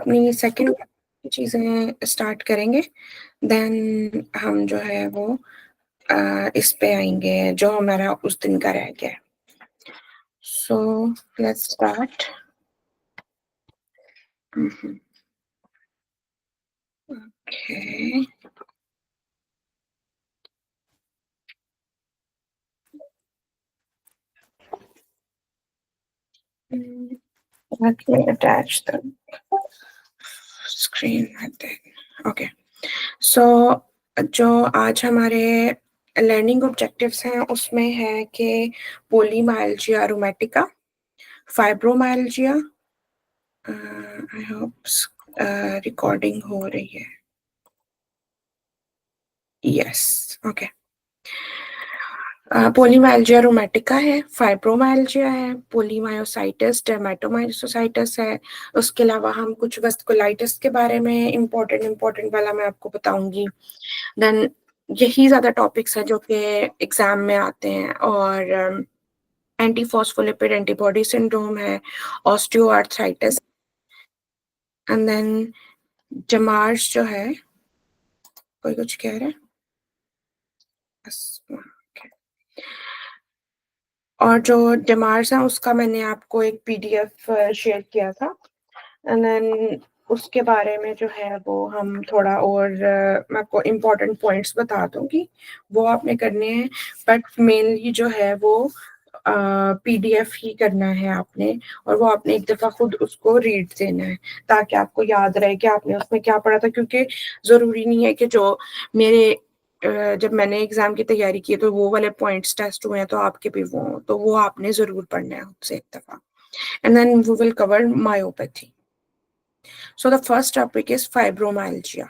अपनी सेकंड चीज़ें स्टार्ट करेंगे, देन हम जो है वो इस पे आएंगे जो हमारा उस दिन का रह गया है। So let's start. Okay, let me attach the screen right there. Okay, so जो आज हमारे लर्निंग ऑब्जेक्टिव्स हैं उसमें है कि पोलीमाइल्जिया रोमैटिका, फाइब्रोमाइल्जिया, आई होप रिकॉर्डिंग हो रही है। Yes, okay. पोलीमाइल्जिया रोमैटिका है, फाइब्रोमाइल्जिया है, पोलीमायोसाइटिस, डर्मेटोमायोसाइटिस है। उसके अलावा हम कुछ वास्कुलाइटिस के बारे में इम्पोर्टेंट वाला मैं आपको बताऊंगी। देन यही ज्यादा टॉपिक्स हैं जो कि एग्जाम में आते हैं। और एंटी फॉस्फोलिपिड एंटीबॉडी सिंड्रोम है, ऑस्टियोआर्थराइटिस, एंड देन जमार्स जो है, कोई कुछ कह रहा है? okay. और जो जमार्स है उसका मैंने आपको एक पीडीएफ शेयर किया था, एंड देन उसके बारे में जो है वो हम थोड़ा और मैं आपको इम्पोर्टेंट पॉइंट्स बता दूंगी, वो आपने करने हैं। बट मेनली जो है वो पीडीएफ ही करना है आपने, और वो आपने एक दफा खुद उसको रीड देना है ताकि आपको याद रहे कि आपने उसमें क्या पढ़ा था। क्योंकि जरूरी नहीं है कि जो मेरे जब मैंने एग्जाम की तैयारी की तो वो वाले पॉइंट्स टेस्ट हुए हैं तो आपके भी वो हों, तो वो आपने जरूर पढ़ना है उससे एक दफा। And then we will cover myopathy. So the first topic is fibromyalgia.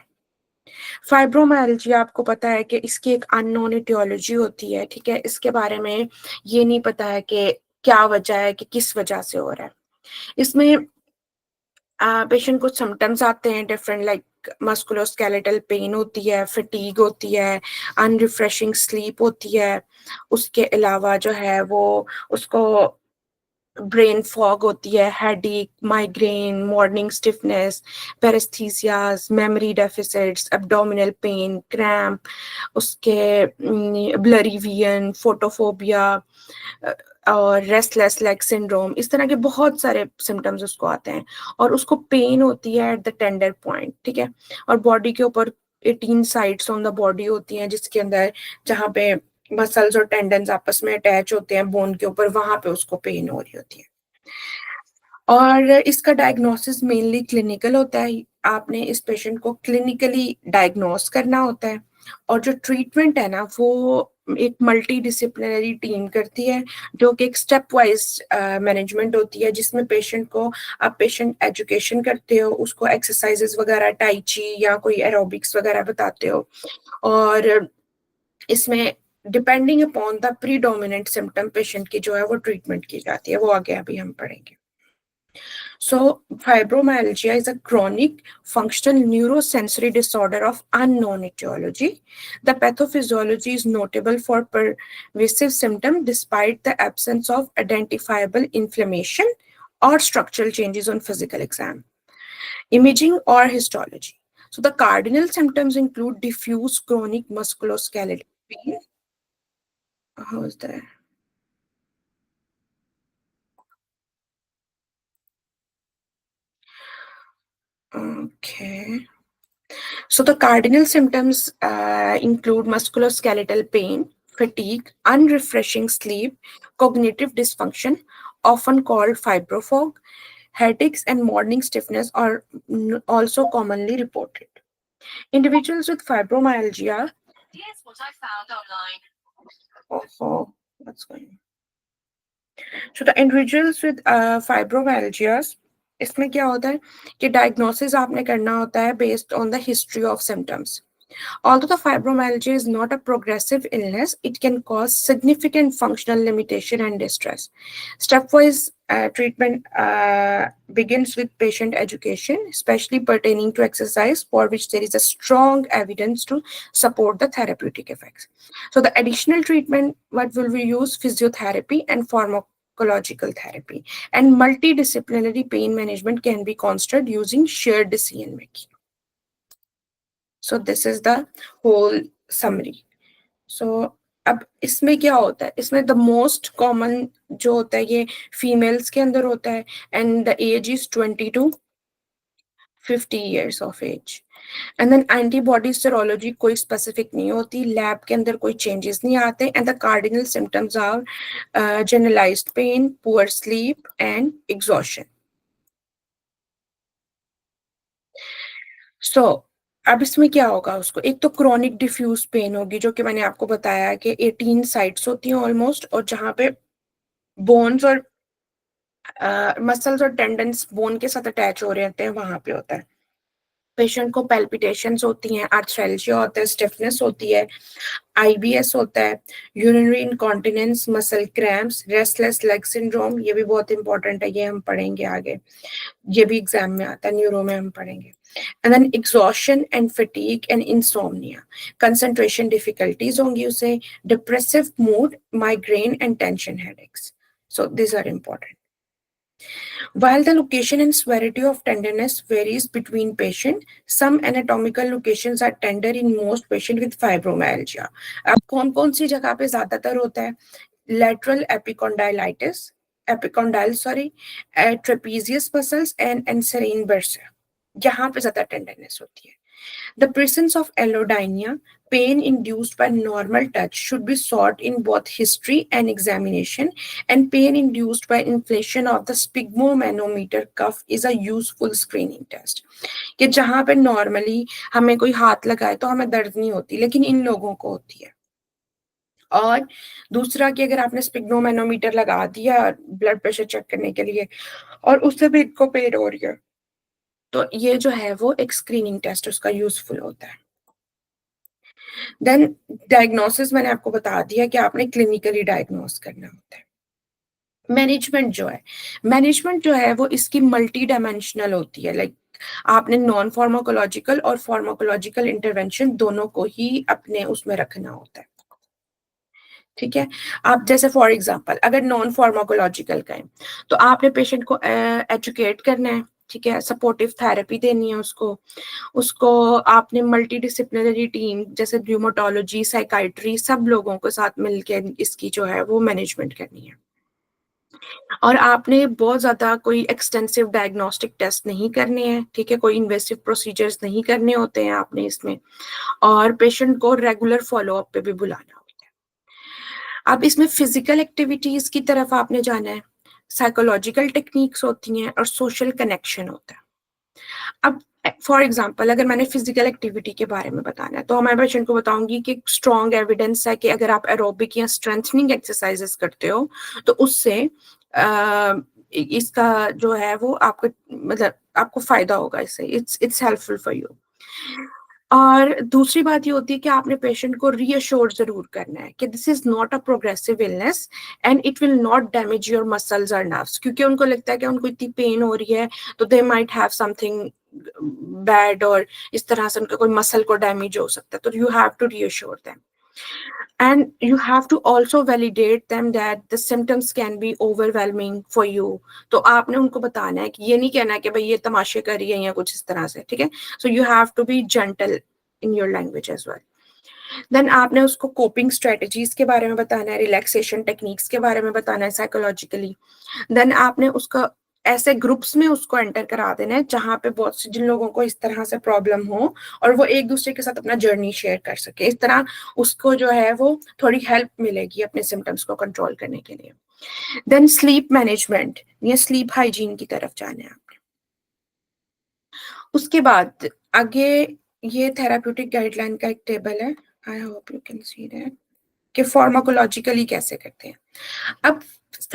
Fibromyalgia आपको पता है कि इसकी एक अननोन इटियोलॉजी होती है, ठीक है। इसके बारे में ये नहीं पता है कि क्या वजह है, कि किस वजह से हो रहा है। इसमें पेशेंट को सिम्टम्स आते हैं डिफरेंट, लाइक मस्कुलोस्केलेटल पेन होती है, फटीग होती है, अनरिफ्रेशिंग स्लीप होती है। उसके अलावा जो है वो उसको ब्रेन फॉग होती है, headache, migraine, morning stiffness, paresthesias, memory deficits, abdominal pain, cramp, उसके ब्लरी विजन, फोटोफोबिया और रेस्टलेस लेग सिंड्रोम, इस तरह के बहुत सारे सिम्टम्स उसको आते हैं। और उसको पेन होती है एट द टेंडर पॉइंट, ठीक है। और बॉडी के ऊपर 18 साइड्स ऑन द बॉडी होती हैं, जिसके अंदर जहाँ पे मसल्स और टेंडन्स आपस में अटैच होते हैं बोन के ऊपर, वहां पे उसको पेन हो रही होती है। और इसका डायग्नोसिस मेनली क्लिनिकल होता है। आपने इस पेशेंट को क्लिनिकली डायग्नोस करना होता है, और जो ट्रीटमेंट है ना वो एक मल्टी डिसिप्लिनरी टीम करती है, जो कि एक स्टेप वाइज मैनेजमेंट होती है, जिसमें पेशेंट को आप पेशेंट एजुकेशन करते हो, उसको एक्सरसाइजेस वगैरह, टाइची या कोई एरोबिक्स वगैरह बताते हो। और इसमें depending upon the predominant symptom patient की जो है वो ट्रीटमेंट की जाती है, वो आगे अभी हम पढ़ेंगे। So, fibromyalgia is a chronic functional neurosensory disorder of unknown etiology. The pathophysiology is notable for pervasive symptoms despite the absence of identifiable inflammation or structural changes on physical exam, imaging, or histology. So, the cardinal symptoms include diffuse chronic musculoskeletal pain. How is that? Okay. So the cardinal symptoms include musculoskeletal pain, fatigue, unrefreshing sleep, cognitive dysfunction, often called fibrofog, headaches, and morning stiffness are also commonly reported. Individuals with fibromyalgia. Here's what I found online. Oh, what's going on? So the individuals with fibromyalgia, इसमें क्या होता है कि diagnosis आपने करना होता है based on the history of symptoms. Although the fibromyalgia is not a progressive illness, it can cause significant functional limitation and distress. Stepwise treatment begins with patient education, especially pertaining to exercise, for which there is a strong evidence to support the therapeutic effects. So the additional treatment, what will we use? Physiotherapy and pharmacological therapy, and multidisciplinary pain management can be constructed using shared decision making. So this is the whole summary. So अब इसमें क्या होता है, इसमें the most common जो होता है ये फीमेल्स के अंदर होता है, and the age is 20 to 50 years of age. And then antibody serology कोई स्पेसिफिक नहीं होती, लैब के अंदर कोई चेंजेस नहीं आते, and the cardinal symptoms are generalised pain, poor sleep and exhaustion. So अब इसमें क्या होगा, उसको एक तो क्रॉनिक डिफ्यूज पेन होगी, जो कि मैंने आपको बताया कि 18 साइट्स होती हैं ऑलमोस्ट, और जहाँ पे बोन्स और मसल्स और टेंडन्स बोन के साथ अटैच हो रहे होते हैं, वहां पे होता है. पेशेंट को पैल्पिटेशंस होती हैं, आर्थ्रैल्जिया होता है, स्टिफनेस होती है, आईबीएस होता है, urinary incontinence, muscle cramps, restless leg syndrome, ये भी बहुत इंपॉर्टेंट है, ये हम पढ़ेंगे आगे, ये भी एग्जाम में आता है, न्यूरो में हम पढ़ेंगे. And then exhaustion and fatigue and insomnia, concentration difficulties होंगी उसे, depressive mood, migraine and tension headaches. So this are important. While the location and severity of tenderness varies between patient, some anatomical locations are tender in most patients with fibromyalgia. अब कौन-कौन सी जगह पे ज्यादातर होता है? Lateral epicondylitis, trapezius muscles and serine bursa. यहाँ पे ज्यादा टेंडरनेस होती है. The presence of allodynia, pain induced by normal touch, should be sought in both history and examination, and pain induced by inflation of the sphygmomanometer cuff is a useful screening test. कि जहाँ पे normally हमें कोई हाथ लगाए तो हमें दर्द नहीं होती, लेकिन इन लोगों को होती है. और दूसरा कि अगर आपने स्पिग्मोमैनोमीटर लगा दिया ब्लड प्रेशर चेक करने के लिए और उससे भी इनको पेन हो रही है, तो ये जो है वो एक स्क्रीनिंग टेस्ट उसका यूजफुल होता है. देन डायग्नोसिस मैंने आपको बता दिया कि आपने क्लिनिकली डायग्नोस करना होता है. मैनेजमेंट जो है वो इसकी मल्टी डायमेंशनल होती है. लाइक आपने नॉन फार्माकोलॉजिकल और फार्माकोलॉजिकल इंटरवेंशन दोनों को ही अपने उसमें रखना होता है. ठीक है, आप जैसे फॉर एग्जांपल अगर नॉन फार्माकोलॉजिकल का है तो आपने पेशेंट को एजुकेट करना है. ठीक है, सपोर्टिव थेरेपी देनी है उसको आपने मल्टी डिसिप्लिनरी टीम जैसे र्यूमेटोलॉजी, साइकाइट्री, सब लोगों के साथ मिलकर इसकी जो है वो मैनेजमेंट करनी है. और आपने बहुत ज्यादा कोई एक्सटेंसिव डायग्नोस्टिक टेस्ट नहीं करने हैं. ठीक है, कोई इन्वेसिव प्रोसीजर्स नहीं करने होते हैं आपने इसमें, और पेशेंट को रेगुलर फॉलोअप पे भी बुलाना होता है. अब इसमें फिजिकल एक्टिविटीज की तरफ आपने जाना है, साइकोलॉजिकल टेक्निक्स होती हैं और सोशल कनेक्शन होता है. अब फॉर एग्जाम्पल अगर मैंने फिजिकल एक्टिविटी के बारे में बताना है तो हमारे पेशेंट को बताऊंगी कि स्ट्रॉन्ग एविडेंस है कि अगर आप एरोबिक या स्ट्रेंथनिंग एक्सरसाइजेस करते हो तो उससे इसका जो है वो आपको मतलब आपको फायदा होगा इससे. It's helpful for you. और दूसरी बात ये होती है कि आपने पेशेंट को रीअश्योर जरूर करना है कि this is not a progressive illness and it will not damage your muscles और नर्व्स, क्योंकि उनको लगता है कि उनको इतनी पेन हो रही है तो they might have something bad और इस तरह से उनका कोई मसल को डैमेज हो सकता है. तो you have to reassure them and you have to also validate them that the symptoms can be overwhelming for you. तो आपने उनको बताना है कि ये नहीं कहना है कि भाई ये तमाशे कर रही है या कुछ इस तरह से. ठीक है, so you have to be gentle in your language as well. Then आपने उसको कोपिंग स्ट्रेटजीज के बारे में बताना है, रिलैक्सेशन टेक्निक्स के बारे में बताना है साइकोलॉजिकली. देन आपने उसका ऐसे ग्रुप्स में उसको एंटर करा देना है जहाँ पे बहुत से जिन लोगों को इस तरह से प्रॉब्लम हो और वो एक दूसरे के साथ अपना जर्नी शेयर कर सके. इस तरह उसको जो है वो थोड़ी हेल्प मिलेगी अपने सिम्टम्स को कंट्रोल करने के लिए. देन स्लीप मैनेजमेंट या स्लीप हाइजीन की तरफ जाना है आपने. उसके बाद आगे ये थेराप्यूटिक गाइडलाइन का एक टेबल है, I hope you can see that, कि फार्माकोलॉजिकली कैसे करते हैं. अब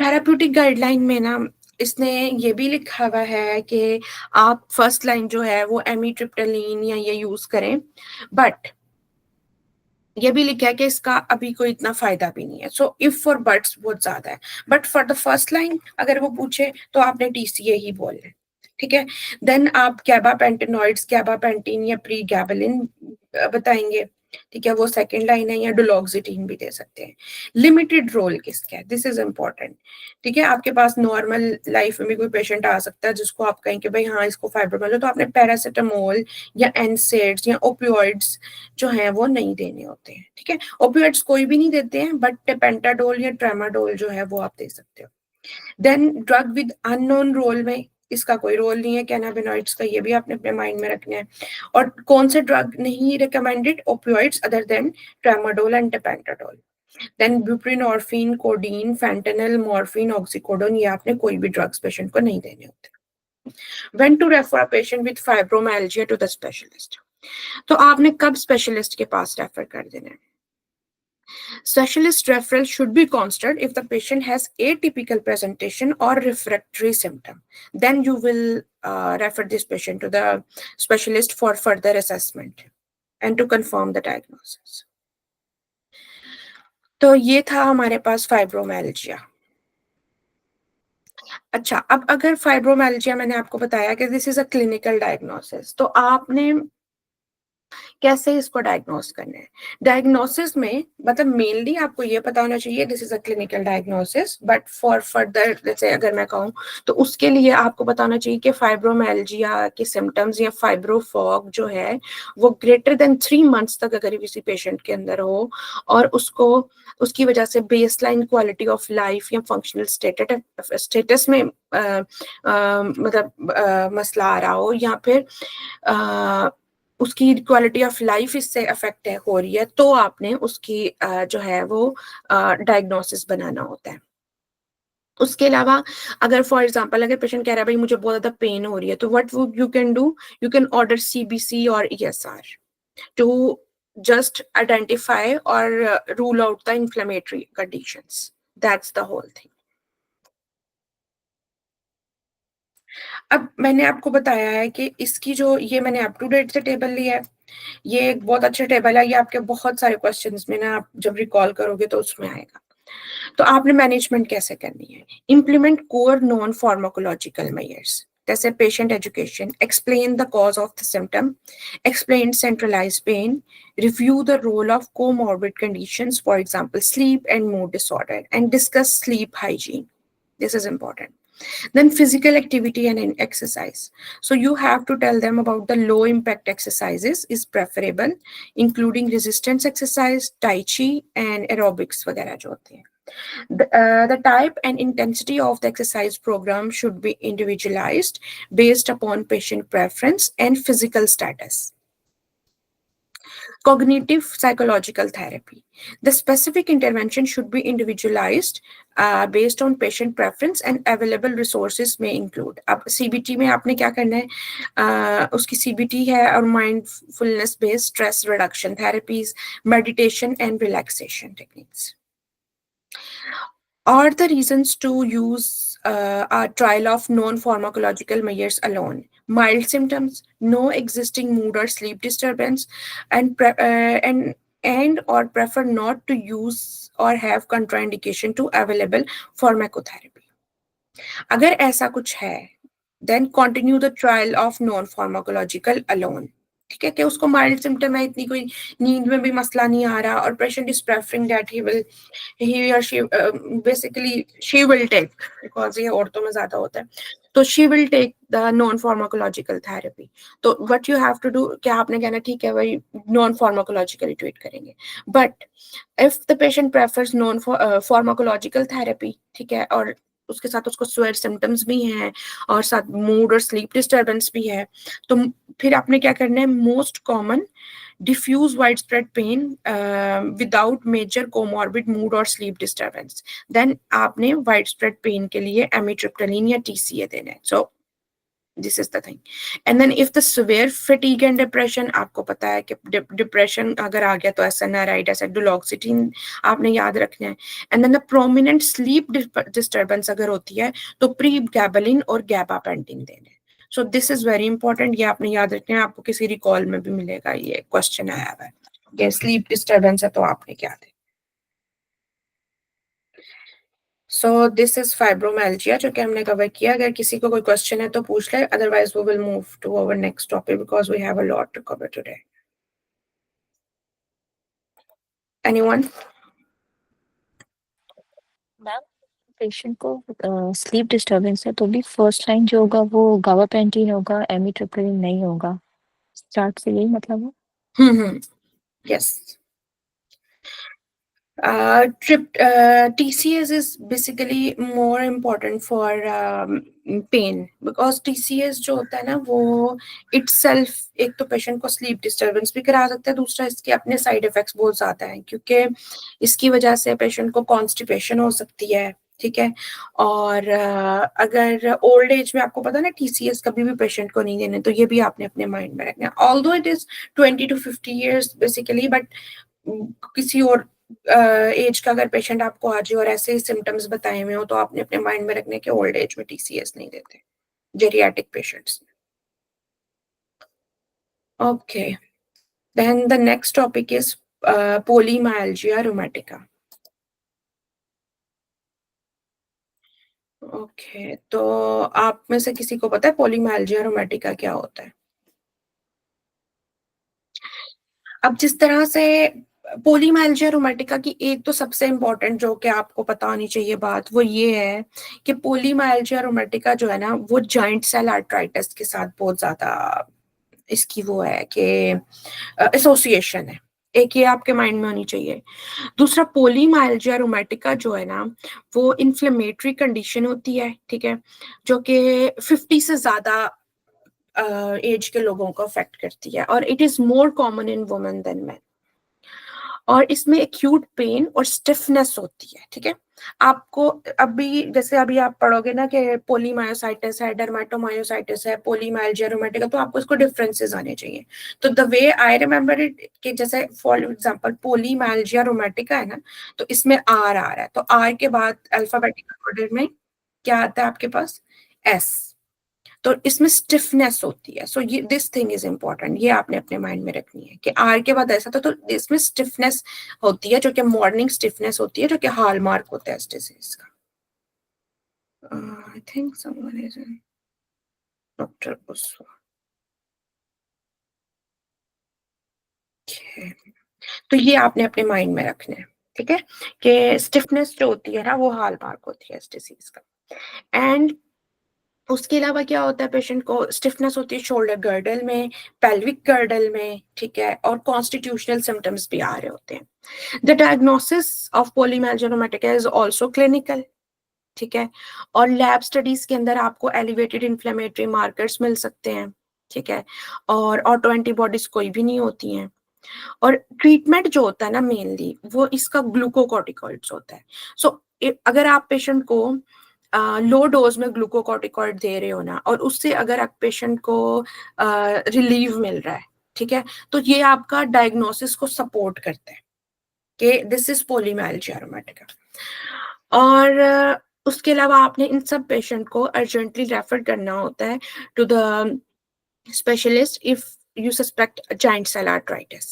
थेराप्यूटिक गाइडलाइन में ना इसने ये भी लिखा हुआ है कि आप फर्स्ट लाइन जो है वो एमिट्रिप्टाइलिन या ये यूज करें, बट ये भी लिखा है कि इसका अभी कोई इतना फायदा भी नहीं है. सो इफ फॉर बट्स बहुत ज्यादा है, but for the first line अगर वो पूछे तो आपने टीसीए ही बोलना है. ठीक है, देन आप गैबापेंटेनॉइड्स, गैबापेंटिन या प्रीगैबलिन बताएंगे. ठीक है, वो सेकंड लाइन है, या डुलोक्सिटीन भी दे सकते हैं। लिमिटेड रोल किसका है, दिस इज इम्पोर्टेंट। ठीक है, आपके पास नॉर्मल लाइफ में भी कोई पेशेंट आ सकता है जिसको आप कहें कि भाई हाँ इसको फाइब्रोमियाल्जिया, तो आपने पैरासिटामोल या एनसेड्स या ओपियोइड्स जो हैं वो नहीं देने होते हैं। ठीक है, ओपियोइड्स कोई भी नहीं देते हैं, बट टेपेंटाडोल या ट्रेमाडोल जो है वो आप दे सकते हो। Then drug with unknown role में, इसका कोई रोल नहीं है कैनाबिनॉइड्स का, ये भी आपने अपने माइंड में रखना है। और कौन से ड्रग नहीं recommended, opioids other than tramadol and tapentadol. Then buprenorphine, codeine, fentanyl, morphine, oxycodone, ये आपने कोई भी ड्रग्स पेशेंट को नहीं देने होते। When to refer a patient with fibromyalgia to the specialist, तो आपने कब स्पेशलिस्ट के पास रेफर कर देना है? Specialist referral should be considered if the patient has atypical presentation or refractory symptom. Then you will refer this patient to the specialist for further assessment and to confirm the diagnosis. तो ये था हमारे पास fibromyalgia. अच्छा, अब अगर fibromyalgia मैंने आपको बताया कि this is a clinical diagnosis, तो आपने कैसे इसको डायग्नोस करना है? डायग्नोसिस में मतलब मेनली आपको ये पता होना चाहिए this is a clinical diagnosis, but for further जैसे अगर मैं कहूँ तो उसके लिए आपको पता होना चाहिए कि फाइब्रोमाइल्जिया के सिम्टम्स या फाइब्रोफॉग जो है वो ग्रेटर देन 3 मंथ्स तक अगर किसी पेशेंट के अंदर हो, और उसको उसकी वजह से बेसलाइन क्वालिटी ऑफ लाइफ या फंक्शनल स्टेटस में मसला आ रहा हो, या फिर उसकी क्वालिटी ऑफ लाइफ इससे अफेक्ट हो रही है, तो आपने उसकी जो है वो डायग्नोसिस बनाना होता है। उसके अलावा अगर फॉर एग्जांपल अगर पेशेंट कह रहा है भाई मुझे बहुत ज्यादा पेन हो रही है, तो what you can do, you can order CBC और ESR to just identify or rule out the inflammatory conditions. That's the whole thing. अब मैंने आपको बताया है कि इसकी जो ये मैंने अप टू डेट से टेबल लिया है, ये एक बहुत अच्छा टेबल है, ये आपके बहुत सारे क्वेश्चंस में ना आप जब रिकॉल करोगे तो उसमें आएगा। तो आपने मैनेजमेंट कैसे करनी है? Implement core non pharmacological measures जैसे patient education, explain the cause of the symptom, explain centralise pain, review the role of comorbid conditions for example sleep and mood disorder, and discuss sleep hygiene. This is important. Then physical activity and exercise. So you have to tell them about the low impact exercises is preferable, including resistance exercise, tai chi and aerobics वगैरह जो होते हैं. The type and intensity of the exercise program should be individualized based upon patient preference and physical status. Cognitive psychological therapy. The specific intervention should be individualized based on patient preference and available resources may include. अब CBT में आपने क्या करना है? उसकी CBT है और mindfulness based stress reduction therapies, meditation and relaxation techniques. Are the reasons to use a trial of non-pharmacological measures alone? Mild symptoms, no existing mood or sleep disturbance, and or prefer not to use or have contraindication to available pharmacotherapy. अगर ऐसा कुछ है, then continue the trial of non-pharmacological alone. ठीक है, कि उसको mild symptom है, इतनी कोई नींद में भी मसला नहीं आ रहा, और patient is preferring that he or she basically she will take, because ये औरतों में ज्यादा होता है, तो she will take the non pharmacological therapy. तो what you have to do, क्या आपने कहना ठीक है भाई non pharmacologically treat करेंगे, but if the patient prefers non pharmacological therapy, ठीक है, और उसके साथ उसको स्वेट सिम्टम्स भी हैं और साथ मूड और स्लीप डिस्टर्बेंस भी है, तो फिर आपने क्या करना है? Most common diffuse widespread pain without major comorbid mood or sleep disturbance, then आपने widespread pain के लिए amitriptyline या TCA देना है. So this is the thing. And then if the severe fatigue and depression, आपको पता है कि depression अगर आ गया तो SNRI जैसे duloxetine आपने याद रखना है. And then the prominent sleep disturbance अगर होती है तो pregabalin और gabapentin देना है. So this is very important. ये आपने याद रखना है, आपको किसी रिकॉल में भी मिलेगा ये क्वेश्चन आया हुआ है कि स्लीप डिस्टर्बेंस है तो आपने क्या देना. So this is fibromyalgia जो कि हमने कवर किया. अगर किसी को कोई क्वेश्चन है तो पूछ ले, otherwise we will move to our next topic because we have a lot to cover today. Anyone? Ma'am, patient को स्लीप डिस्टरबेंस है तो भी फर्स्ट लाइन जो होगा वो गाबापेंटिन होगा, एमिट्रिप्टिलिन नहीं होगा। स्टार्ट से यही मतलब है। Yes. TCS is basically more important for pain because TCS जो होता है ना वो itself एक तो पेशेंट को स्लीप डिस्टर्बेंस भी करा सकता है, दूसरा इसके अपने साइड इफेक्ट्स बहुत ज्यादा हैं क्योंकि इसकी वजह से पेशेंट को कॉन्स्टिपेशन हो सकती है, ठीक है। और अगर ओल्ड एज में आपको पता ना TCS कभी भी पेशेंट को नहीं देने, तो ये भी आपने अपने माइंड में रखना है। Although it is 20 to 50 years basically, but किसी और एज का अगर पेशेंट आपको आ जाए और ऐसे ही सिम्टम्स बताए हुए हो तो आपने अपने माइंड में रखने के ओल्ड एज में TCS नहीं देते जेरियाटिक पेशेंट्स में। Okay, then the next topic is polymyalgia rheumatica. Okay, तो आप में से किसी को पता है पोलीमायल्जिया रूमेटिका क्या होता है? अब जिस तरह से पोलीमायल्जिया रूमेटिका की एक तो सबसे इम्पोर्टेंट जो कि आपको पता होनी चाहिए बात, वो ये है कि पोलीमायल्जिया रूमेटिका जो है ना वो जॉइंट सेल आर्थराइटिस के साथ बहुत ज्यादा इसकी वो है कि एसोसिएशन है। एक ये आपके माइंड में होनी चाहिए। दूसरा, पोलीमायल्जिया रूमेटिका जो है ना वो इन्फ्लेमेटरी कंडीशन होती है, ठीक है, जो कि 50 से ज्यादा एज के लोगों को अफेक्ट करती है और it is more common in women than man. और इसमें एक्यूट पेन और स्टिफनेस होती है, ठीक है। आपको अभी जैसे अभी आप पढ़ोगे ना कि पोलीमायोसाइटिस है, डर्मेटोमायोसाइटिस है, पोलीमायल्जिया रूमेटिका, तो आपको इसको डिफरेंसेस आने चाहिए। तो the way I remember it कि जैसे फॉर एग्जांपल पोलीमायल्जिया रूमेटिका है ना, तो इसमें आर आ रहा है, तो आर के बाद अल्फाबेटिकल ऑर्डर में क्या आता है आपके पास? एस। तो इसमें स्टिफनेस होती है। सो ये दिस थिंग इज इम्पोर्टेंट, ये आपने अपने माइंड में रखनी है कि आर के बाद ऐसा था तो इसमें स्टिफनेस होती है जो कि मॉर्निंग स्टिफनेस होती है जो कि हॉलमार्क होता है इस डिजीज का। I think someone is doctor उसवा। तो ये आपने अपने माइंड में रखना है, ठीक है, कि स्टिफनेस जो होती है ना वो हॉलमार्क होती है इस डिजीज का। एंड उसके अलावा क्या होता है, पेशेंट को स्टिफनेस होती है शोल्डर गर्डल में, पेल्विक गर्डल में, ठीक है, और कॉन्स्टिट्यूशनल सिम्टम्स भी आ रहे होते हैं। The diagnosis of polymyalgia rheumatica is also clinical, ठीक है, और लैब स्टडीज के अंदर आपको एलिवेटेड इन्फ्लेमेटरी मार्कर्स मिल सकते हैं, ठीक है, और ऑटो एंटीबॉडीज कोई भी नहीं होती हैं। और ट्रीटमेंट जो होता है ना मेनली वो इसका ग्लूकोकॉर्टिकॉइड्स होता है। सो अगर आप पेशेंट को लो डोज में ग्लूकोकॉर्टिकॉइड दे रहे हो ना और उससे अगर आप पेशेंट को रिलीव मिल रहा है, ठीक है, तो ये आपका डायग्नोसिस को सपोर्ट करता है कि दिस इज पोलीमायल्जिया रूमेटिका। और उसके अलावा आपने इन सब पेशेंट को अर्जेंटली रेफर करना होता है to the specialist if you suspect giant cell arthritis.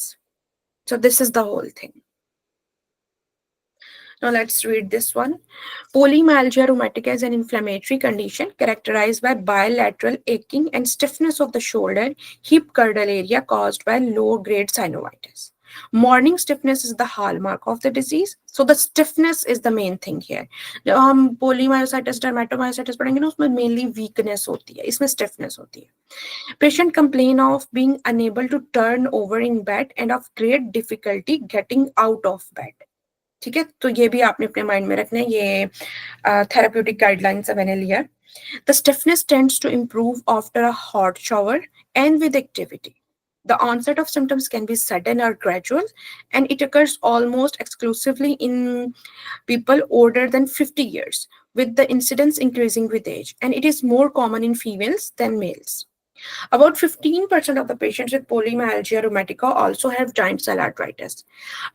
So this is the whole thing. Now let's read this one. Polymyalgia rheumatica is an inflammatory condition characterized by bilateral aching and stiffness of the shoulder, hip girdle area caused by low-grade synovitis. Morning stiffness is the hallmark of the disease. So the stiffness is the main thing here. जब हम polymyositis, dermatomyositis पढ़ेंगे ना उसमें mainly weakness होती है, इसमें stiffness होती है. Patient complain of being unable to turn over in bed and of great difficulty getting out of bed. ठीक है, तो ये भी आपने अपने माइंड में रखना है, ये थेराप्यूटिक गाइडलाइन से मैंने लिया. The stiffness tends to improve after a hot shower and with activity. The onset of symptoms can be sudden or gradual, and it occurs almost exclusively in people older than 50 years, with the incidence increasing with age, and it is more common in females than males. About 15% of the patients with polymyalgia rheumatica also have giant cell arthritis.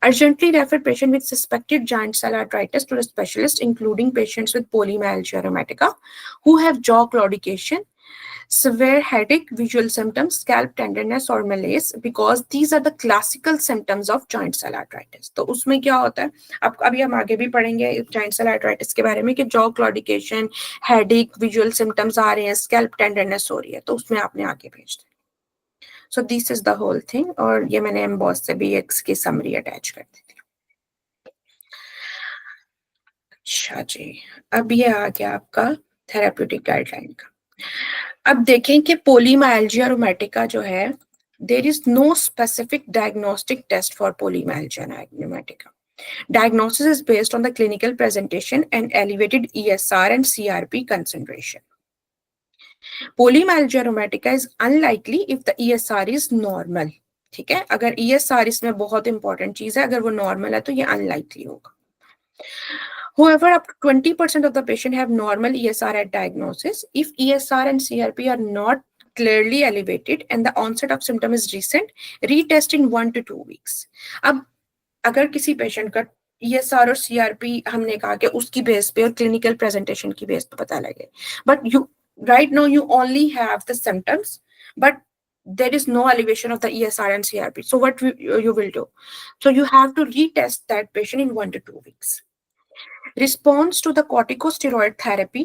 Urgently refer patient with suspected giant cell arthritis to the specialist, including patients with polymyalgia rheumatica who have jaw claudication, severe headache, visual symptoms, scalp tenderness or malaise, because these are the classical symptoms of joint cell arthritis. तो उसमें क्या होता है, अब अभी हम आगे भी पढ़ेंगे joint cell arthritis के बारे में कि jaw claudication, headache, visual symptoms आ रहे हैं, scalp tenderness हो रही है, तो उसमें आपने आगे भेज दें. So this is the whole thing. और ये मैंने emboss से भी इसकी summary attach कर दी थी. अच्छा जी, अब ये आ गया आपका थेराप्यूटिक गाइडलाइन का। अब देखें कि पोलीमायल्जिया रूमेटिका जो है, there is no specific diagnostic test for polymyalgia rheumatica. Diagnosis is based on the clinical presentation and elevated ESR and CRP concentration. Polymyalgia rheumatica is unlikely if the ESR is normal. ठीक है, अगर ESR इसमें बहुत important चीज है, अगर वो normal है तो ये अनलाइकली होगा. However, up to 20% of the patient have normal ESR at diagnosis. If ESR and CRP are not clearly elevated and the onset of symptom is recent, retest in 1 to 2 weeks. अब अगर किसी patient का ESR और CRP हमने कहा कि उसकी base पे और क्लिनिकल प्रेजेंटेशन की बेस पे पता लगे, but you right now you only have the symptoms, but there is no elevation of the ESR and CRP. So what you will do? So you have to retest that patient in 1 to 2 weeks. Response to the corticosteroid therapy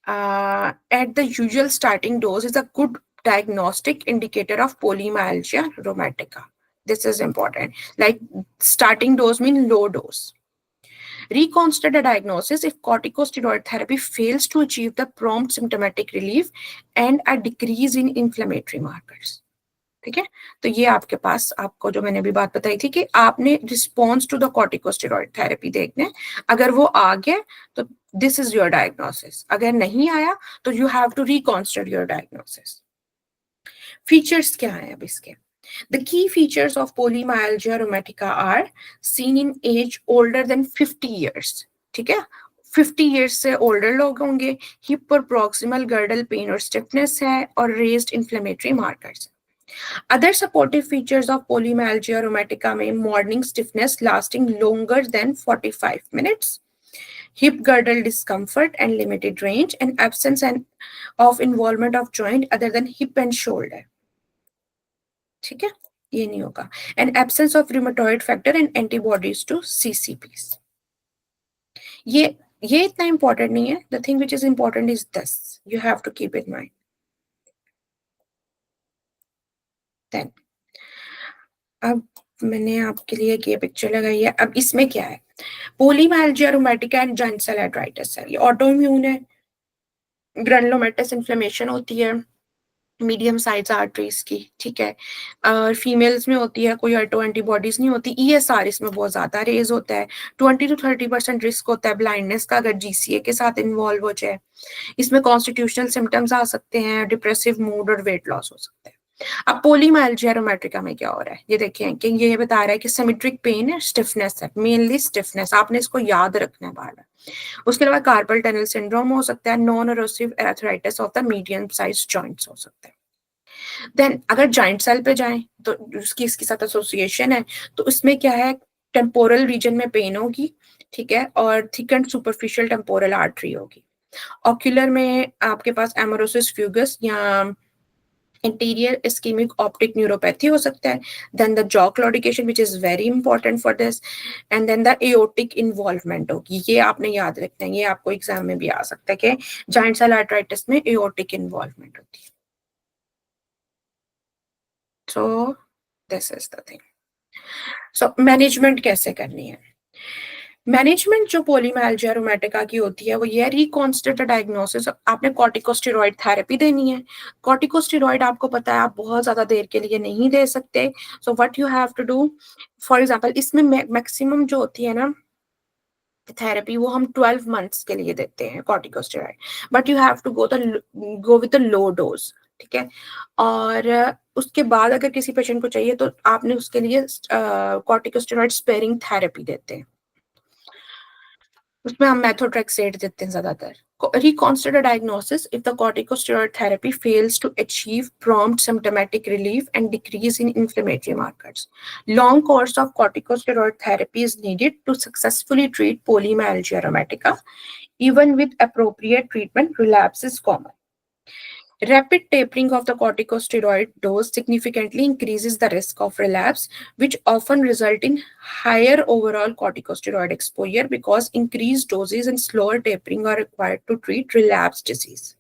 at the usual starting dose is a good diagnostic indicator of polymyalgia rheumatica. This is important. Like starting dose means low dose. Reconsider the diagnosis if corticosteroid therapy fails to achieve the prompt symptomatic relief and a decrease in inflammatory markers. ठीक है, तो ये आपके पास, आपको जो मैंने अभी बात बताई थी कि आपने response to the corticosteroid therapy देखने, अगर वो आ गया तो दिस इज योर डायग्नोसिस, अगर नहीं आया तो you have to reconstruct your diagnosis. Features क्या है अब इसके? The key features of polymyalgia rheumatica are seen in age older than 50 years. ठीक है, 50 years से older लोग होंगे, हिप और proximal girdle pain और stiffness है, और raised inflammatory markers. Other supportive features of polymyalgia rheumatica में morning stiffness lasting longer than 45 minutes, hip girdle discomfort and limited range, and absence of involvement of joint other than hip and shoulder. ठीक है, ये नहीं होगा. And absence of rheumatoid factor and antibodies to CCPs. ये इतना important नहीं है. The thing which is important is this. You have to keep in mind. Then अब मैंने आपके लिए ये पिक्चर लगाई है. अब इसमें क्या है? पोलीमायल्जिया रूमेटिका एंड जॉइंट सेल आर्थराइटिस है. ये ऑटोइम्यून है. ग्रैनुलोमेटस इन्फ्लेमेशन होती है मीडियम साइज आर्टरीज की. ठीक है, फीमेल्स में होती है, कोई ऑटो एंटीबॉडीज नहीं होती. ESR इसमें बहुत ज्यादा रेज होता है. 20 to 30% रिस्क होता है ब्लाइंडनेस का अगर GCA के साथ इन्वॉल्व हो जाए. इसमें कॉन्स्टिट्यूशनल सिम्टम्स आ सकते हैं, डिप्रेसिव मूड और वेट लॉस हो सकता है. अब पोलीमायल्जिया रूमेटिका में क्या हो रहा है, ये देखिए कि ये बता रहा है कि सिमेट्रिक पेन है, स्टिफनेस है, मेनली स्टिफनेस. आपने इसको याद रखना है बार. उसके अलावा कार्पल टनल सिंड्रोम हो सकता है, non erosive arthritis of the medium size joints हो सकते हैं. देन अगर जॉइंट सेल पे जाएं तो उसकी इसके साथ एसोसिएशन है, तो उसमें क्या है, टेम्पोरल रीजन में पेन होगी. ठीक है, और thick and superficial temporal artery होगी. ऑक्यूलर में आपके पास एमोरोसिस फ्यूगस या इंटीरियर इस्केमिक ऑप्टिक न्यूरोपैथी हो सकता है. Then the jaw claudication which is very important for this, and then the aortic involvement होगी. ये आपने याद रखना है, ये आपको एग्जाम में भी आ सकता है कि जॉइंट सेल आर्थराइटिस में एओटिक इन्वॉल्वमेंट होती है. So this is the thing. So management कैसे करनी है? मैनेजमेंट जो पोलीमायल्जिया रूमेटिका की होती है वो ये रिकॉन्स्टेंट डायग्नोसिस. आपने कॉर्टिकोस्टेरॉइड थेरेपी देनी है. कॉर्टिकोस्टेरॉइड आपको पता है आप बहुत ज्यादा देर के लिए नहीं दे सकते. So what you have to do, for example इसमें मैक्सिमम जो होती है ना थेरेपी, वो हम 12 मंथ्स के लिए देते हैं corticosteroid, but you have to go with the low dose. ठीक है, और उसके बाद अगर किसी पेशेंट को चाहिए तो आपने उसके लिए कॉर्टिकोस्टेरॉइड स्पेयरिंग थेरेपी देते हैं. उसमें हम मेथोट्रेक्सेट देते हैं ज्यादातर. Reconsider diagnosis if the corticosteroid therapy fails to achieve prompt symptomatic relief and decrease in inflammatory markers. Long course of corticosteroid therapy is needed to successfully treat polymyalgia rheumatica. Even with appropriate treatment, relapse is common. Rapid tapering of the corticosteroid dose significantly increases the risk of relapse, which often result in higher overall corticosteroid exposure because increased doses and slower tapering are required to treat relapse disease.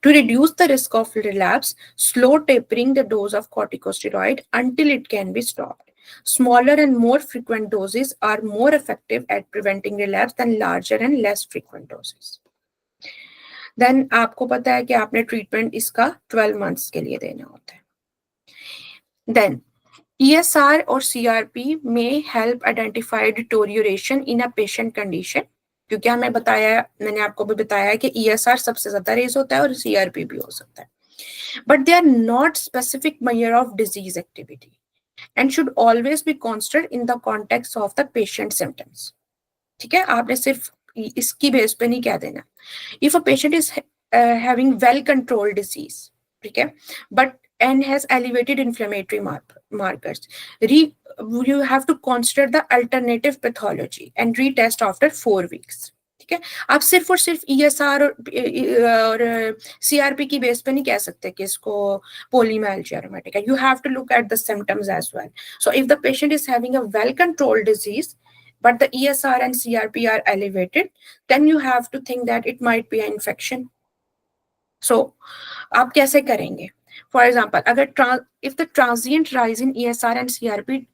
To reduce the risk of relapse, slow tapering the dose of corticosteroid until it can be stopped. Smaller and more frequent doses are more effective at preventing relapse than larger and less frequent doses. Then आपको पता है कि आपने treatment इसका 12 months के लिए देना होता है. Then ESR और CRP may help identify deterioration in a patient condition, क्योंकि हमें बताया, मैंने आपको भी बताया कि ESR सबसे ज्यादा रेज होता है और CRP भी हो सकता है. But they are not specific measure of disease activity and should always be considered in the context of the patient symptoms. ठीक है, आपने सिर्फ इसकी बेस पे नहीं कह देना. If a patient is having well controlled disease, ठीक है, but and has elevated inflammatory markers, you have to consider the alternative pathology and retest after 4 weeks. ठीक है, आप सिर्फ और सिर्फ ESR और CRP की बेस पे नहीं कह सकते कि इसको polymyalgia rheumatica है. You have to look at the symptoms as well. So if the patient is having a well controlled disease but the ESR and CRP are elevated, then you have to think that it might be an infection. So आप कैसे करेंगे? For example, if the transient rise in ESR and CRP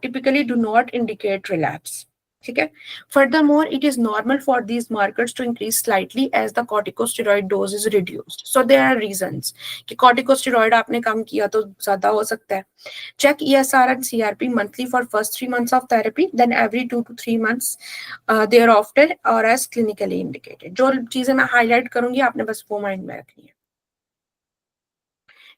typically do not indicate relapse. ठीक है. Furthermore, it is normal for these markers to increase slightly as the corticosteroid dose is reduced. So there are reasons कि corticosteroid आपने कम किया तो ज़्यादा हो सकता है. Check ESR and CRP monthly for first 3 months of therapy, then every 2 to 3 months thereafter or as clinically indicated. जो चीजें मैं highlight करूंगी आपने बस वो mind में रखनी है.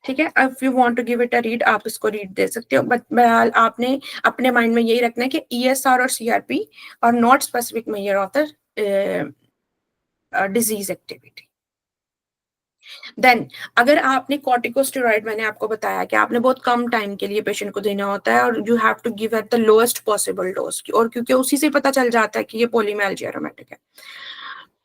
ठीक है, if you want to give it a read आप इसको रीड दे सकते हो, बट बहरहाल आपने अपने माइंड में यही रखना है कि ESR और CRP are not specific measure of the disease activity. Then अगर आपने कॉर्टिकोस्टेरॉइड, मैंने आपको बताया कि आपने बहुत कम टाइम के लिए पेशेंट को देना होता है और you have to give at the lowest possible dose, और क्योंकि उसी से पता चल जाता है कि ये पोलीमाइल्जिया रूमेटिक है.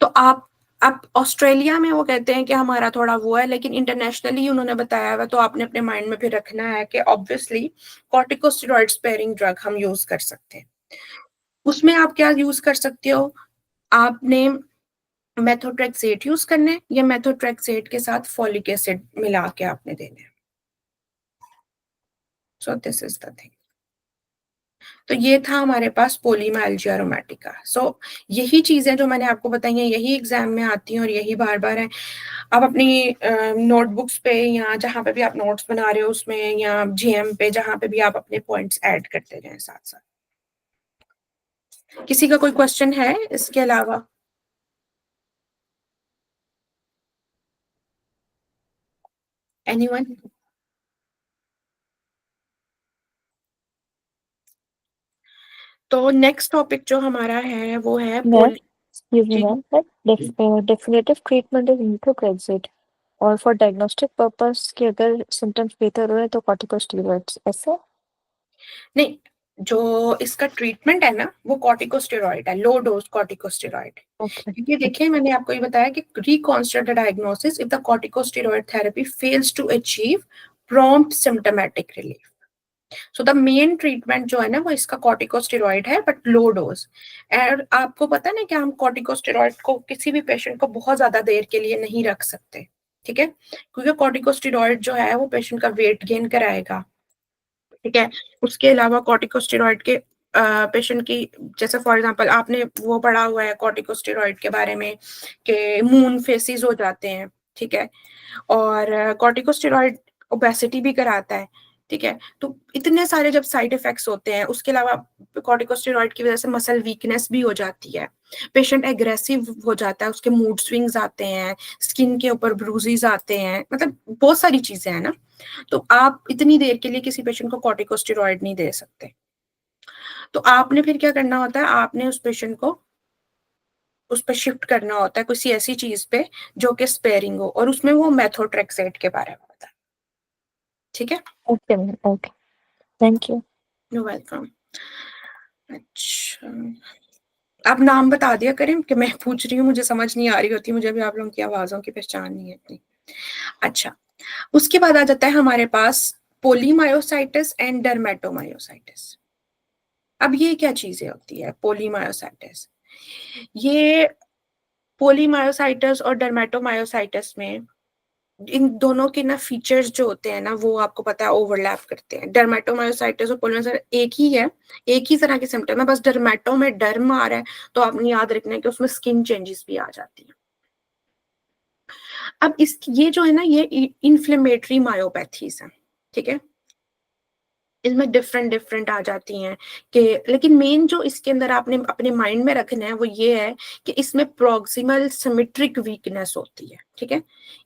तो आप अब ऑस्ट्रेलिया में वो कहते हैं कि हमारा थोड़ा वो है, लेकिन इंटरनेशनली उन्होंने बताया हुआ, तो आपने अपने माइंड में फिर रखना है कि ऑब्वियसली कॉर्टिकोस्टेरॉइड स्पेयरिंग ड्रग हम यूज कर सकते हैं. उसमें आप क्या यूज कर सकते हो? आपने मेथोट्रेक्सेट यूज करना है या मेथोट्रेक्सेट के साथ फॉलिक एसिड मिला के आपने देना है. So this is the thing. तो ये था हमारे पास पोलीमाइल्जिया रूमेटिका. सो यही चीजें जो मैंने आपको बताई हैं यही एग्जाम में आती हैं और यही बार बार है. आप अपनी नोटबुक्स पे या जहाँ पे भी आप नोट्स बना रहे हो उसमें या GM पे जहाँ पे भी आप अपने पॉइंट्स ऐड करते जाएं साथ साथ. किसी का कोई क्वेश्चन है इसके अलावा? एनीवन? तो नेक्स्ट टॉपिक जो हमारा है वो है डेफिनेटिव ट्रीटमेंट इज methotrexate और फॉर डायग्नोस्टिक पर्पस कि अगर सिम्टम्स बेहतर हो रहे तो कॉर्टिकोस्टेरॉइड्स. ऐसे नहीं, जो इसका ट्रीटमेंट है ना वो कॉर्टिकोस्टेरॉइड है, लो डोज कॉर्टिकोस्टेरॉइड. क्योंकि देखिए मैंने आपको ये बताया कि reconstruct the diagnosis if the corticosteroid therapy fails to achieve prompt symptomatic relief. So the main treatment जो है ना वो इसका कॉर्टिकोस्टेरॉइड है, बट लो डोज. और आपको पता है ना कि हम कॉर्टिकोस्टेरॉइड को किसी भी पेशेंट को बहुत ज्यादा देर के लिए नहीं रख सकते. ठीक है, क्योंकि कॉर्टिकोस्टेरॉइड जो है वो पेशेंट का वेट गेन कराएगा. ठीक है, उसके अलावा कॉर्टिकोस्टेरॉइड के पेशेंट की, जैसे फॉर एग्जांपल आपने वो पढ़ा हुआ है कॉर्टिकोस्टेरॉइड के बारे में कि मून फेसिस हो जाते हैं. ठीक है, और कॉर्टिकोस्टेरॉइड ओबेसिटी भी कराता है. ठीक है, तो इतने सारे जब साइड इफेक्ट्स होते हैं, उसके अलावा कॉर्टिकोस्टेरॉइड की वजह से मसल वीकनेस भी हो जाती है, पेशेंट एग्रेसिव हो जाता है, उसके मूड स्विंग्स आते हैं, स्किन के ऊपर ब्रूजेस आते हैं, मतलब बहुत सारी चीजें हैं ना. तो आप इतनी देर के लिए किसी पेशेंट को कॉर्टिकोस्टेरॉइड नहीं दे सकते. तो आपने फिर क्या करना होता है, आपने उस पेशेंट को उस पर शिफ्ट करना होता है किसी ऐसी चीज पे जो कि स्पेयरिंग हो, और उसमें वो मेथोट्रेक्सेट के बारे में होता है. ठीक है, okay ma'am. Okay, thank you. You welcome. अच्छा, आप नाम बता दिया करें कि मैं पूछ रही हूँ, मुझे समझ नहीं आ रही होती, मुझे भी आप लोगों की आवाजों की पहचान नहीं है इतनी. अच्छा, उसके बाद आ जाता है हमारे पास पोलीमायोसाइटिस एंड डर्मेटोमायोसाइटिस. अब ये क्या चीजें होती है पोलीमायोसाइटिस? ये पोलीमायोसाइटिस और डर्मेटोमायोसाइटिस में इन दोनों के ना फीचर्स जो होते हैं ना वो आपको पता है ओवरलैप करते हैं। डर्मेटोमायोसाइटिस और पोलियोमायोसाइटिस एक ही तरह के सिम्टम है, बस डर्मेटो में डर्म आ रहा है तो आपने याद रखना है कि उसमें स्किन चेंजेस भी आ जाती हैं। अब ये जो है ना ये इन्फ्लेमेटरी मायोपैथीज है, ठीक है, इसमें डिफरेंट आ जाती हैं कि, लेकिन मेन जो इसके अंदर आपने अपने माइंड में रखना है वो ये है कि इसमें प्रोक्सिमल सिमेट्रिक वीकनेस होती है, ठीक है,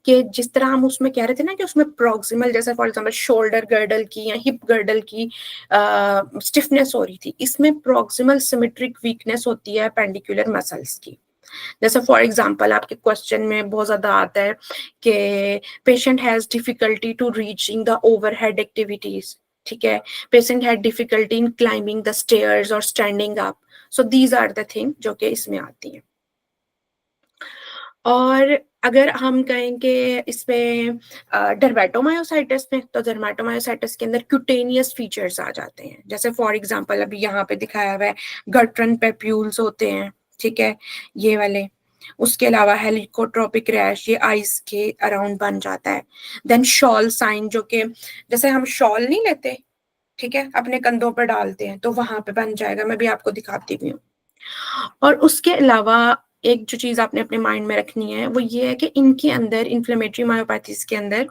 कि जिस तरह हम उसमें कह रहे थे ना कि उसमें प्रोक्सिमल जैसे फॉर एग्जांपल शोल्डर गर्डल की या हिप गर्डल की स्टिफनेस हो रही थी, इसमें प्रोक्सिमल सिमेट्रिक वीकनेस होती है पेंडिकुलर मसल्स की। जैसे फॉर एग्जांपल आपके क्वेश्चन में बहुत ज्यादा आता है कि patient has difficulty to reaching the overhead activities, ठीक है, patient had difficulty in climbing the stairs और standing up, so these are the thing जो कि इसमें आती हैं। और अगर हम कहेंगे इसमें डर्मेटोमायोसाइटिस में, तो डर्मेटोमायोसाइटिस के अंदर क्यूटेनियस फीचर्स आ जाते हैं, जैसे फॉर एग्जांपल अभी यहाँ पे दिखाया हुआ है गटरन पेप्यूल्स होते हैं, ठीक है, ये वाले। उसके अलावा हेलिकोट्रोपिक रैश, ये आइस के अराउंड बन जाता है। देन शॉल साइन, जो कि जैसे हम शॉल नहीं लेते, ठीक है, अपने कंधों पर डालते हैं, तो वहां पे बन जाएगा, मैं भी आपको दिखाती भी हूँ। और उसके अलावा एक जो चीज आपने अपने माइंड में रखनी है वो ये है कि इनके अंदर इन्फ्लेमेटरी मायोपैथीज के अंदर,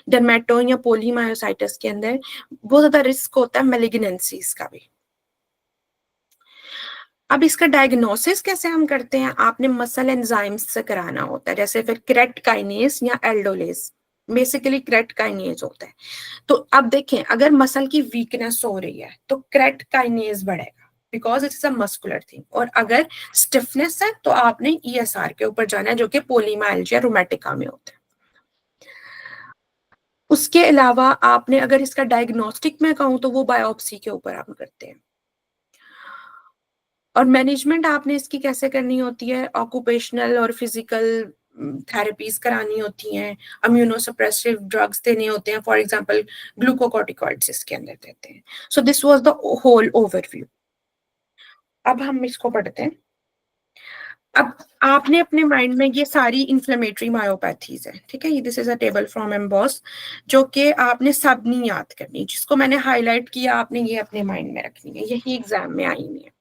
डर्मेटो या पोलीमायोसाइटिस के अंदर बहुत ज्यादा रिस्क होता है मेलिग्नेंसीज का भी। अब इसका डायग्नोसिस कैसे हम करते हैं, आपने मसल एंजाइम्स से कराना होता है, जैसे फिर क्रेट काइनेज या एल्डोलेज, बेसिकली क्रेट काइनेज होता है। तो अब देखें अगर मसल की वीकनेस हो रही है तो क्रेट काइनेज बढ़ेगा because it is a muscular thing, और अगर स्टिफनेस है तो आपने ईएसआर के ऊपर जाना है जो कि पोलीमाइल्जिया रूमेटिका में होता है। उसके अलावा आपने अगर इसका डायग्नोस्टिक में कहूं तो वो बायोप्सी के ऊपर आप करते हैं। और मैनेजमेंट आपने इसकी कैसे करनी होती है, ऑक्यूपेशनल और फिजिकल थेरेपीज करानी होती हैं, इम्यूनोसप्रेसिव ड्रग्स देने होते हैं, फॉर एग्जांपल ग्लूकोकॉर्टिकॉइड्स इसके अंदर देते हैं। So this was the whole overview. अब हम इसको पढ़ते हैं। अब आपने अपने माइंड में ये सारी इन्फ्लेमेटरी मायोपैथीज है, ठीक है, this is a table from emboss जो कि आपने सब नहीं याद करनी, जिसको मैंने हाईलाइट किया आपने ये अपने माइंड में रखनी है, यही एग्जाम में आई हुई है।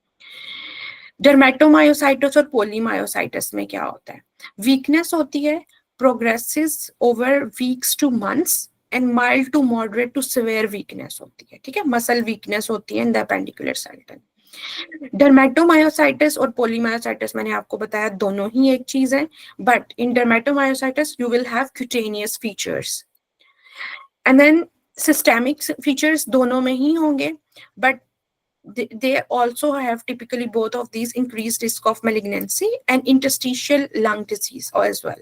डर्मेटोमायोसाइटिस और पोलीमायोसाइटिस में क्या होता है, वीकनेस होती है, progresses over weeks to months and mild to moderate to severe weakness होती है, ठीक है, मसल वीकनेस होती है in the appendicular skeleton. Dermatomyositis और पोलीमायोसाइटिस मैंने आपको बताया दोनों ही एक चीज है, but in dermatomyositis you will have cutaneous features and then systemic features दोनों में ही होंगे, but they also have typically both of these increased risk of malignancy and interstitial lung disease as well.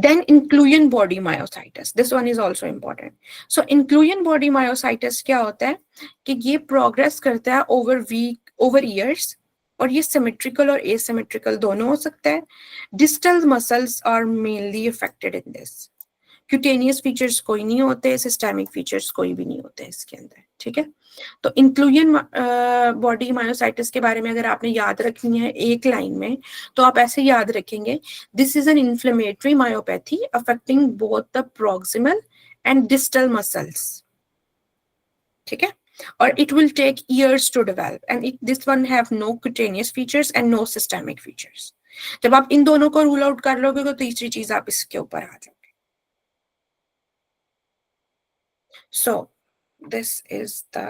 Then inclusion body myositis, this one is also important. So inclusion body myositis क्या होता है कि ये progress करता है over years, और ये symmetrical और asymmetrical दोनों हो सकता है। Distal muscles are mainly affected in this. Cutaneous features कोई नहीं होते, सिस्टेमिक फीचर्स कोई भी नहीं होते इसके अंदर, ठीक है। तो इंक्लूजन बॉडी मायोसाइटिस के बारे में अगर आपने याद रखनी है एक लाइन में तो आप ऐसे याद रखेंगे, this is an inflammatory myopathy affecting both the proximal and distal muscles, ठीक है, और it will take years to develop and this one have no cutaneous features and no systemic features. जब आप इन दोनों को रूल आउट कर लोगे तो तीसरी चीज आप इसके ऊपर आ जाओगे। So this is the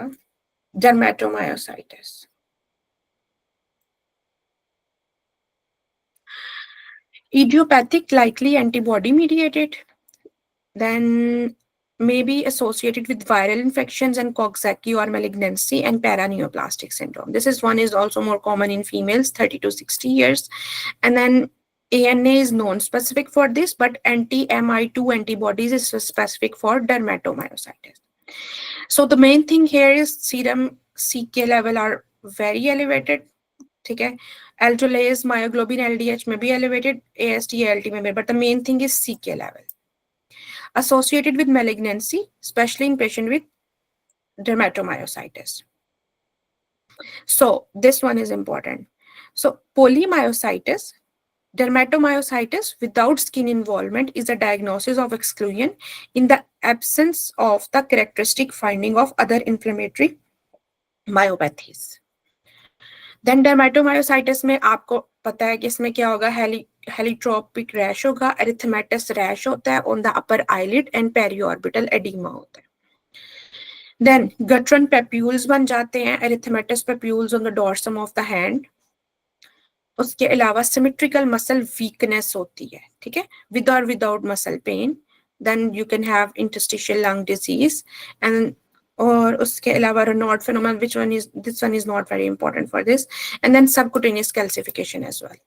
dermatomyositis. Idiopathic, likely antibody mediated, then may be associated with viral infections and Coxsackie or malignancy and paraneoplastic syndrome. This is one is also more common in females 30 to 60 years. And then ANA is non-specific for this, but anti-MI2 antibodies is specific for dermatomyositis. So the main thing here is serum CK level are very elevated, ठीक है, Aldolase, myoglobin, LDH में भी elevated, AST, ALT में भी, but the main thing is CK level. Associated with malignancy, especially in patient with dermatomyositis. So this one is important. So polymyositis Dermatomyositis without skin involvement is a diagnosis of exclusion in the absence of the characteristic finding of other inflammatory myopathies. Then dermatomyositis में आपको पता है कि इसमें क्या होगा, हेलिट्रोपिक rash होगा, erythematous rash होता है on the upper eyelid and periorbital oedema होता है. Then guttural papules बन जाते हैं, erythematous papules on the dorsum of the hand. उसके अलावा सिमेट्रिकल मसल वीकनेस होती है, ठीक है, विद और without muscle pain. Then you can have interstitial lung disease and और उसके अलावा Raynaud phenomenon which one is this one is not very important for this. And then subcutaneous calcification as well.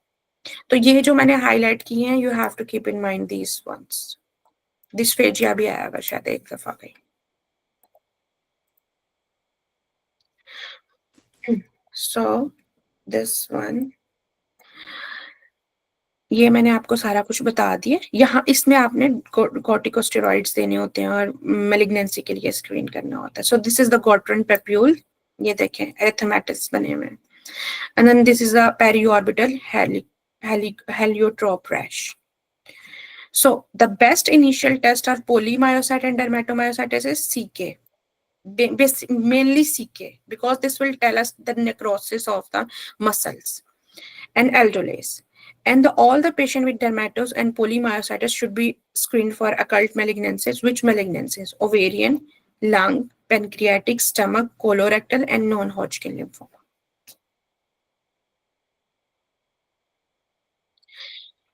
तो ये जो मैंने highlight की हैं, you have to keep in mind these ones. Dysphagia भी आया हुआ शायद एक दफा कहीं. So this one, ये मैंने आपको सारा कुछ बता दिया. यहाँ इसमें आपने कॉर्टिकोस्टेरॉइड्स देने होते हैं और मेलिग्नेंसी के लिए स्क्रीन करना होता है. So this is the Gottron papule, ये देखें एरिथेमेटिस बने हुए हैं. And then this is the periorbital heliotrope rash. So the best initial test of polymyosite and dermatomyositis is CK. Mainly CK, because this will tell us the necrosis of the muscles, and aldolase. And all the patient with dermatos and polymyositis should be screened for occult malignancies. Which malignancies? Ovarian, lung, pancreatic, stomach, colorectal, and non-Hodgkin lymphoma.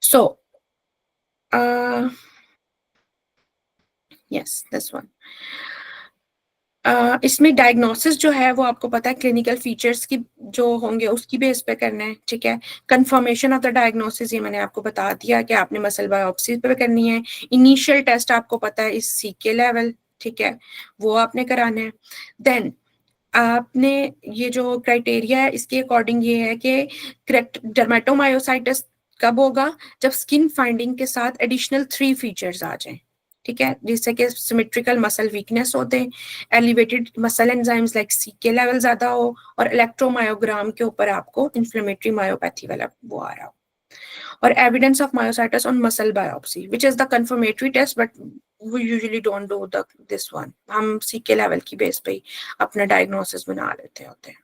So, yes, this one. इसमें diagnosis जो है वो आपको पता है clinical features की जो होंगे उसकी बेस पे करना है, ठीक है. कंफर्मेशन ऑफ द डायग्नोसिस ये मैंने आपको बता दिया कि आपने मसल बायोप्सी पे करनी है. इनिशियल टेस्ट आपको पता है इस सीके लेवल, ठीक है, वो आपने कराना है. देन आपने ये जो क्राइटेरिया है इसके अकॉर्डिंग ये है कि करेक्ट डर्मेटोमायोसाइटिस कब होगा, जब स्किन फाइंडिंग के साथ एडिशनल 3 फीचर्स आ जाएं, ठीक है, जिससे कि सिमेट्रिकल मसल वीकनेस होते हैं, elevated muscle enzymes like CK level ज्यादा हो, और इलेक्ट्रोमायोग्राम के ऊपर आपको इन्फ्लेमेटरी मायोपैथी वाला वो आ रहा हो, और evidence of myositis on muscle biopsy which is the confirmatory test, but we usually don't do this one. हम सीके लेवल की बेस पे ही अपना डायग्नोसिस बना लेते होते हैं,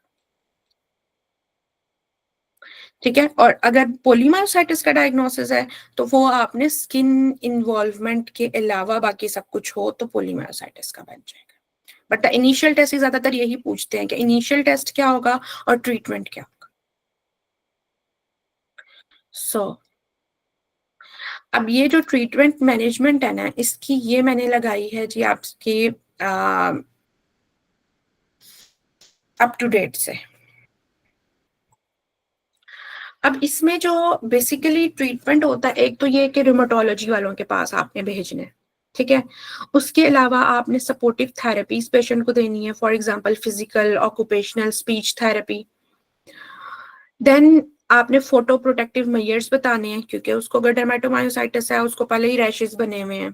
ठीक है. और अगर पोलीमायोसाइटिस का डायग्नोसिस है तो वो आपने स्किन इन्वॉल्वमेंट के अलावा बाकी सब कुछ हो तो पोलीमायोसाइटिस का बन जाएगा. बट द इनिशियल टेस्ट ज्यादातर यही पूछते हैं कि इनिशियल टेस्ट क्या होगा और ट्रीटमेंट क्या होगा. सो अब ये जो ट्रीटमेंट मैनेजमेंट है ना, इसकी ये मैंने लगाई है जी आपकी अप टू डेट से. अब इसमें जो बेसिकली ट्रीटमेंट होता है, एक तो ये कि रूमेटोलॉजी वालों के पास आपने भेजना है, ठीक है. उसके अलावा आपने सपोर्टिव थेरेपीज पेशेंट को देनी है, for example physical, occupational, speech therapy. Then आपने फोटो प्रोटेक्टिव मेजर्स बताने हैं, क्योंकि उसको अगर डर्मेटोमायोसाइटिस है उसको पहले ही रैशेस बने हुए हैं.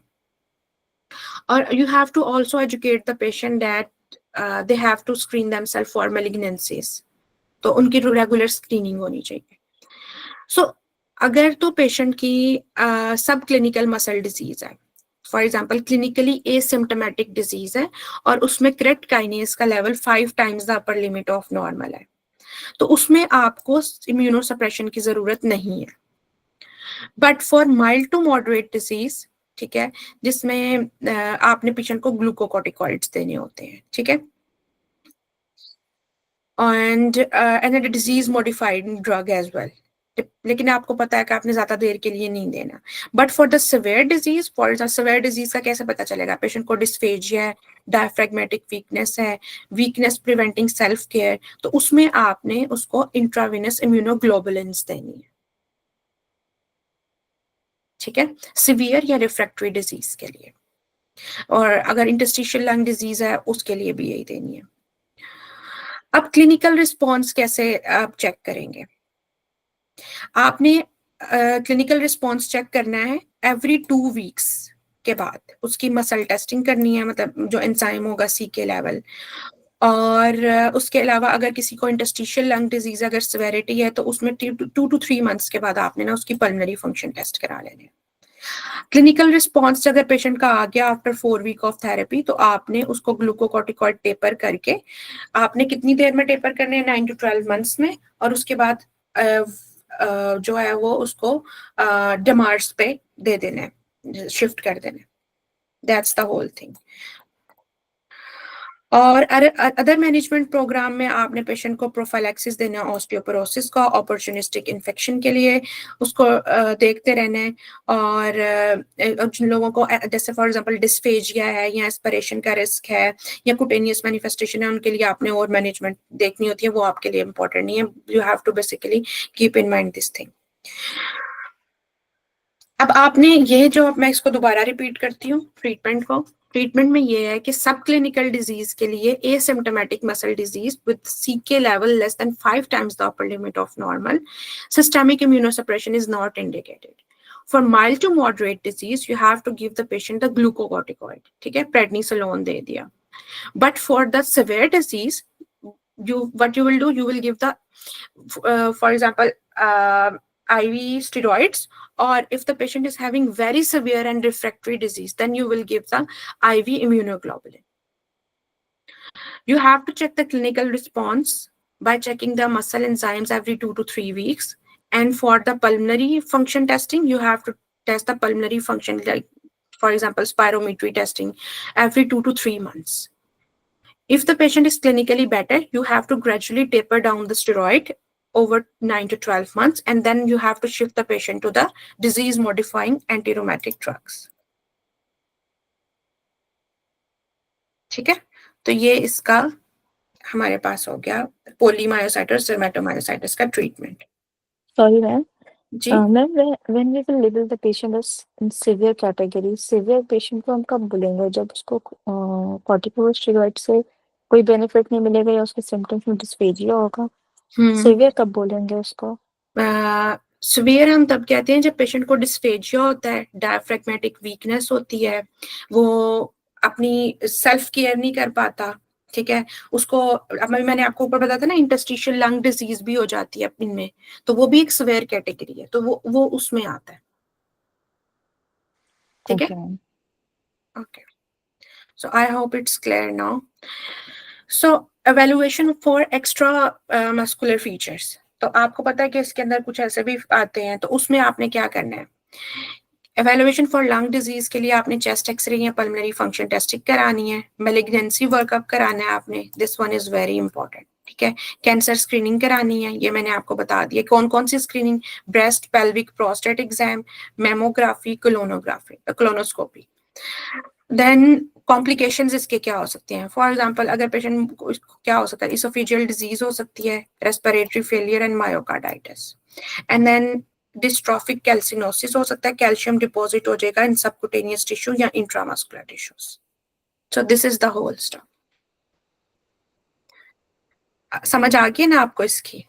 और you have to also educate the patient that they have to screen themselves for malignancies. तो उनकी रेगुलर स्क्रीनिंग होनी चाहिए. सो अगर तो पेशेंट की सब क्लिनिकल मसल डिजीज है, for example clinically asymptomatic disease है और उसमें क्रेट काइनेज का level 5 times the upper limit of normal है, तो उसमें आपको इम्यूनोसप्रेशन की जरूरत नहीं है. But for mild to moderate disease, ठीक है, जिसमें आपने पेशेंट को ग्लूकोकॉर्टिकॉइड्स देने होते हैं, ठीक है, and a disease modifying drug as well. लेकिन आपको पता है कि आपने ज्यादा देर के लिए नहीं देना. But for the severe disease, का कैसे पता चलेगा? पेशेंट को डिस्फेजिया है, डायफ्रैग्मेटिक वीकनेस है, वीकनेस प्रिवेंटिंग सेल्फ केयर, तो उसमें आपने उसको इंट्रावेनस इम्यूनोग्लोबुलिन्स देनी है, ठीक है, सिवियर या रिफ्रैक्टरी डिजीज के लिए. और अगर इंटरस्टिशियल लंग डिजीज है उसके लिए भी यही देनी है. अब क्लिनिकल रिस्पॉन्स कैसे आप चेक करेंगे? आपने क्लिनिकल रिस्पॉन्स चेक करना है एवरी 2 वीक्स के बाद. उसकी मसल टेस्टिंग करनी है, मतलब जो एंजाइम होगा सीके लेवल, और उसके अलावा अगर किसी को इंटरस्टिशियल लंग डिजीज अगर सिवेरिटी है तो उसमें 2 to 3 मंथ्स के बाद आपने ना उसकी पल्मोनरी फंक्शन टेस्ट करा लेने। क्लिनिकल रिस्पॉन्स अगर पेशेंट का आ गया आफ्टर 4 वीक ऑफ थेरेपी तो आपने उसको ग्लूकोकॉर्टिकॉइड टेपर करके आपने कितनी देर में टेपर करने हैं 9 to 12 मंथ्स में, और उसके बाद जो है वो उसको डिमार्स पे दे देने, शिफ्ट कर देने। That's the whole thing. और अदर मैनेजमेंट प्रोग्राम में आपने पेशेंट को प्रोफाइलैक्सिस देना ऑस्टियोपोरोसिस का, अपॉर्चुनिस्टिक इन्फेक्शन के लिए उसको देखते रहना है। और जिन लोगों को जैसे फॉर एग्जांपल डिस्फेजिया है या एस्पिरेशन का रिस्क है या कुटेनियस मैनिफेस्टेशन है, उनके लिए आपने और मैनेजमेंट देखनी होती है, वो आपके लिए इंपॉर्टेंट नहीं है। You have to basically keep in mind this thing. अब आपने ये जो, मैं इसको दोबारा रिपीट करती हूँ ट्रीटमेंट में ये है कि सब क्लिनिकल डिजीज के लिए asymptomatic muscle disease with CK level less than 5 times the upper limit of normal, systemic immunosuppression is not indicated. For mild to moderate disease you have to give the patient the glucocorticoid, ठीक है, prednisolone दे दिया। But for the severe disease what you will do, you will give the for example IV steroids, or if the patient is having very severe and refractory disease, then you will give the IV immunoglobulin. You have to check the clinical response by checking the muscle enzymes every 2 to 3 weeks, and for the pulmonary function testing you have to test the pulmonary function, like for example spirometry testing every 2 to 3 months. If the patient is clinically better, you have to gradually taper down the steroid over 9 to 12 months, and then you have to shift the patient to the disease-modifying anti-rheumatic drugs. ठीक है, तो ये इसका हमारे पास हो गया polymyositis dermatomyositis का ट्रीटमेंट। Sorry, ma'am. जी Ma'am, when we will label the patient as in severe category, severe patient को हम कब बोलेंगे? जब उसको corticosteroid से कोई बेनिफिट नहीं मिलेगा या उसके सिम्टम्स में डिस्फेजिया होगा, सेवियर कब बोलेंगे उसको? सिवियर हम तब कहते हैं जब पेशेंट को डिस्फेजिया होता है, डायफ्रेगमेटिक वीकनेस होती है, वो अपनी सेल्फ केयर नहीं कर पाता, ठीक है, उसको अब मैंने आपको ऊपर बताया था ना इंटरस्टिशियल लंग डिजीज भी हो जाती है इनमें, तो वो भी एक सिवियर कैटेगरी है, तो वो उसमें आता है। ठीक है, okay, so I hope it's clear now. So evaluation for extra muscular features, तो आपको पता है कि इसके अंदर कुछ ऐसे भी आते हैं, तो उसमें आपने क्या करना है। एवेल्युएशन फॉर लंग डिजीज के लिए आपने चेस्ट एक्सरे या पल्मोनरी फंक्शन टेस्टिंग करानी है, मेलिग्नेंसी वर्कअप कराना है आपने, this one is very important, ठीक है। कैंसर स्क्रीनिंग करानी है, ये मैंने आपको बता दिया कौन कौन सी screening, breast, pelvic, prostate exam, mammography, colonoscopy. Then complications इसके क्या हो सकते हैं, फॉर एग्जांपल अगर पेशेंट को क्या हो सकता है, इसोफेजियल डिजीज हो सकती है, respiratory failure and myocarditis, and then dystrophic calcinosis हो सकता है, कैल्शियम डिपॉजिट हो जाएगा इन सबक्यूटेनियस टिश्यू या intramuscular tissues. So this is the whole stuff. समझ आ गई ना आपको इसकी?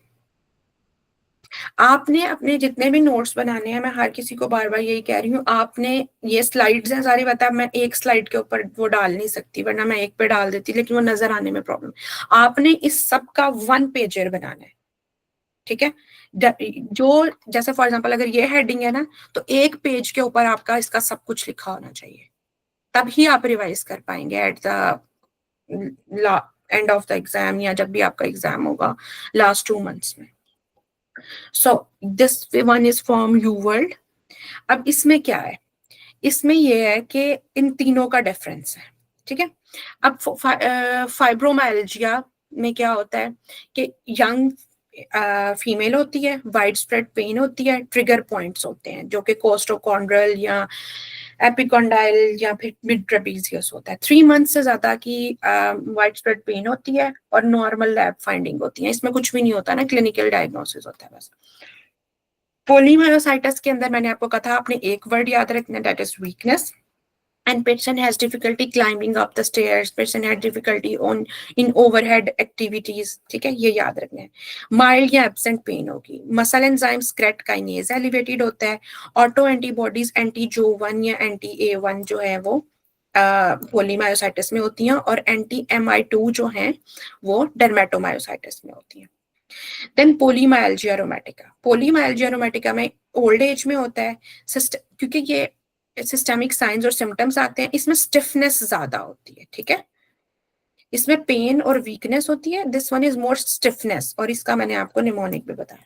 आपने अपने जितने भी नोट्स बनाने हैं, मैं हर किसी को बार बार यही कह रही हूँ, आपने ये स्लाइड्स हैं सारी, बता मैं एक स्लाइड के ऊपर वो डाल नहीं सकती, वरना मैं एक पे डाल देती, लेकिन वो नजर आने में प्रॉब्लम। आपने इस सब का 1 पेजर बनाना है, ठीक है। जो जैसे फॉर एग्जांपल अगर ये हेडिंग है ना, तो 1 पेज के ऊपर आपका इसका सब कुछ लिखा होना चाहिए, तभी आप रिवाइज कर पाएंगे at the end of the exam, या जब भी आपका एग्जाम होगा लास्ट 2 मंथ्स में। So this one is from you world. अब इसमें क्या है, इसमें ये है कि इन तीनों का डिफरेंस है, ठीक है। अब फाइब्रोमाइल्जिया में क्या होता है कि यंग फीमेल होती है, वाइड स्प्रेड पेन होती है, ट्रिगर पॉइंट्स होते हैं जो कि कोस्टोकॉन्ड्रल या एपिकॉन्डाइल या फिर मिड ट्रेपेजियस होता है। 3 मंथ से ज्यादा की वाइड स्प्रेड पेन होती है और नॉर्मल लैब फाइंडिंग होती है, इसमें कुछ भी नहीं होता ना, क्लिनिकल डायग्नोसिस होता है बस। पोलीमायोसाइटिस के अंदर मैंने आपको कहा आपने एक वर्ड याद रखना, that is weakness, and patient has difficulty climbing up the stairs, patient had difficulty in overhead activities, ठीक है, ये याद रखना है। माइल्ड या एब्सेंट पेन होगी, muscle enzymes crate kinase elevated होता है, ऑटो एंटीबॉडीज एंटी जो 1 या एंटी A1 जो है वो पोलीमायोसाइटिस में होती हैं और anti-MI2 जो हैं वो डर्मेटोमायोसाइटिस में होती हैं। देन पोलीमायल्जिया रोमैटिका, पोलीमायल्जिया रोमैटिका में ओल्ड एज में होता है, क्योंकि ये सिस्टेमिक साइंस और सिम्टम्स आते हैं, इसमें स्टिफनेस ज्यादा होती है, ठीक है, इसमें पेन और वीकनेस होती है, this one is more stiffness, और इसका मैंने आपको निमोनिक भी बताया।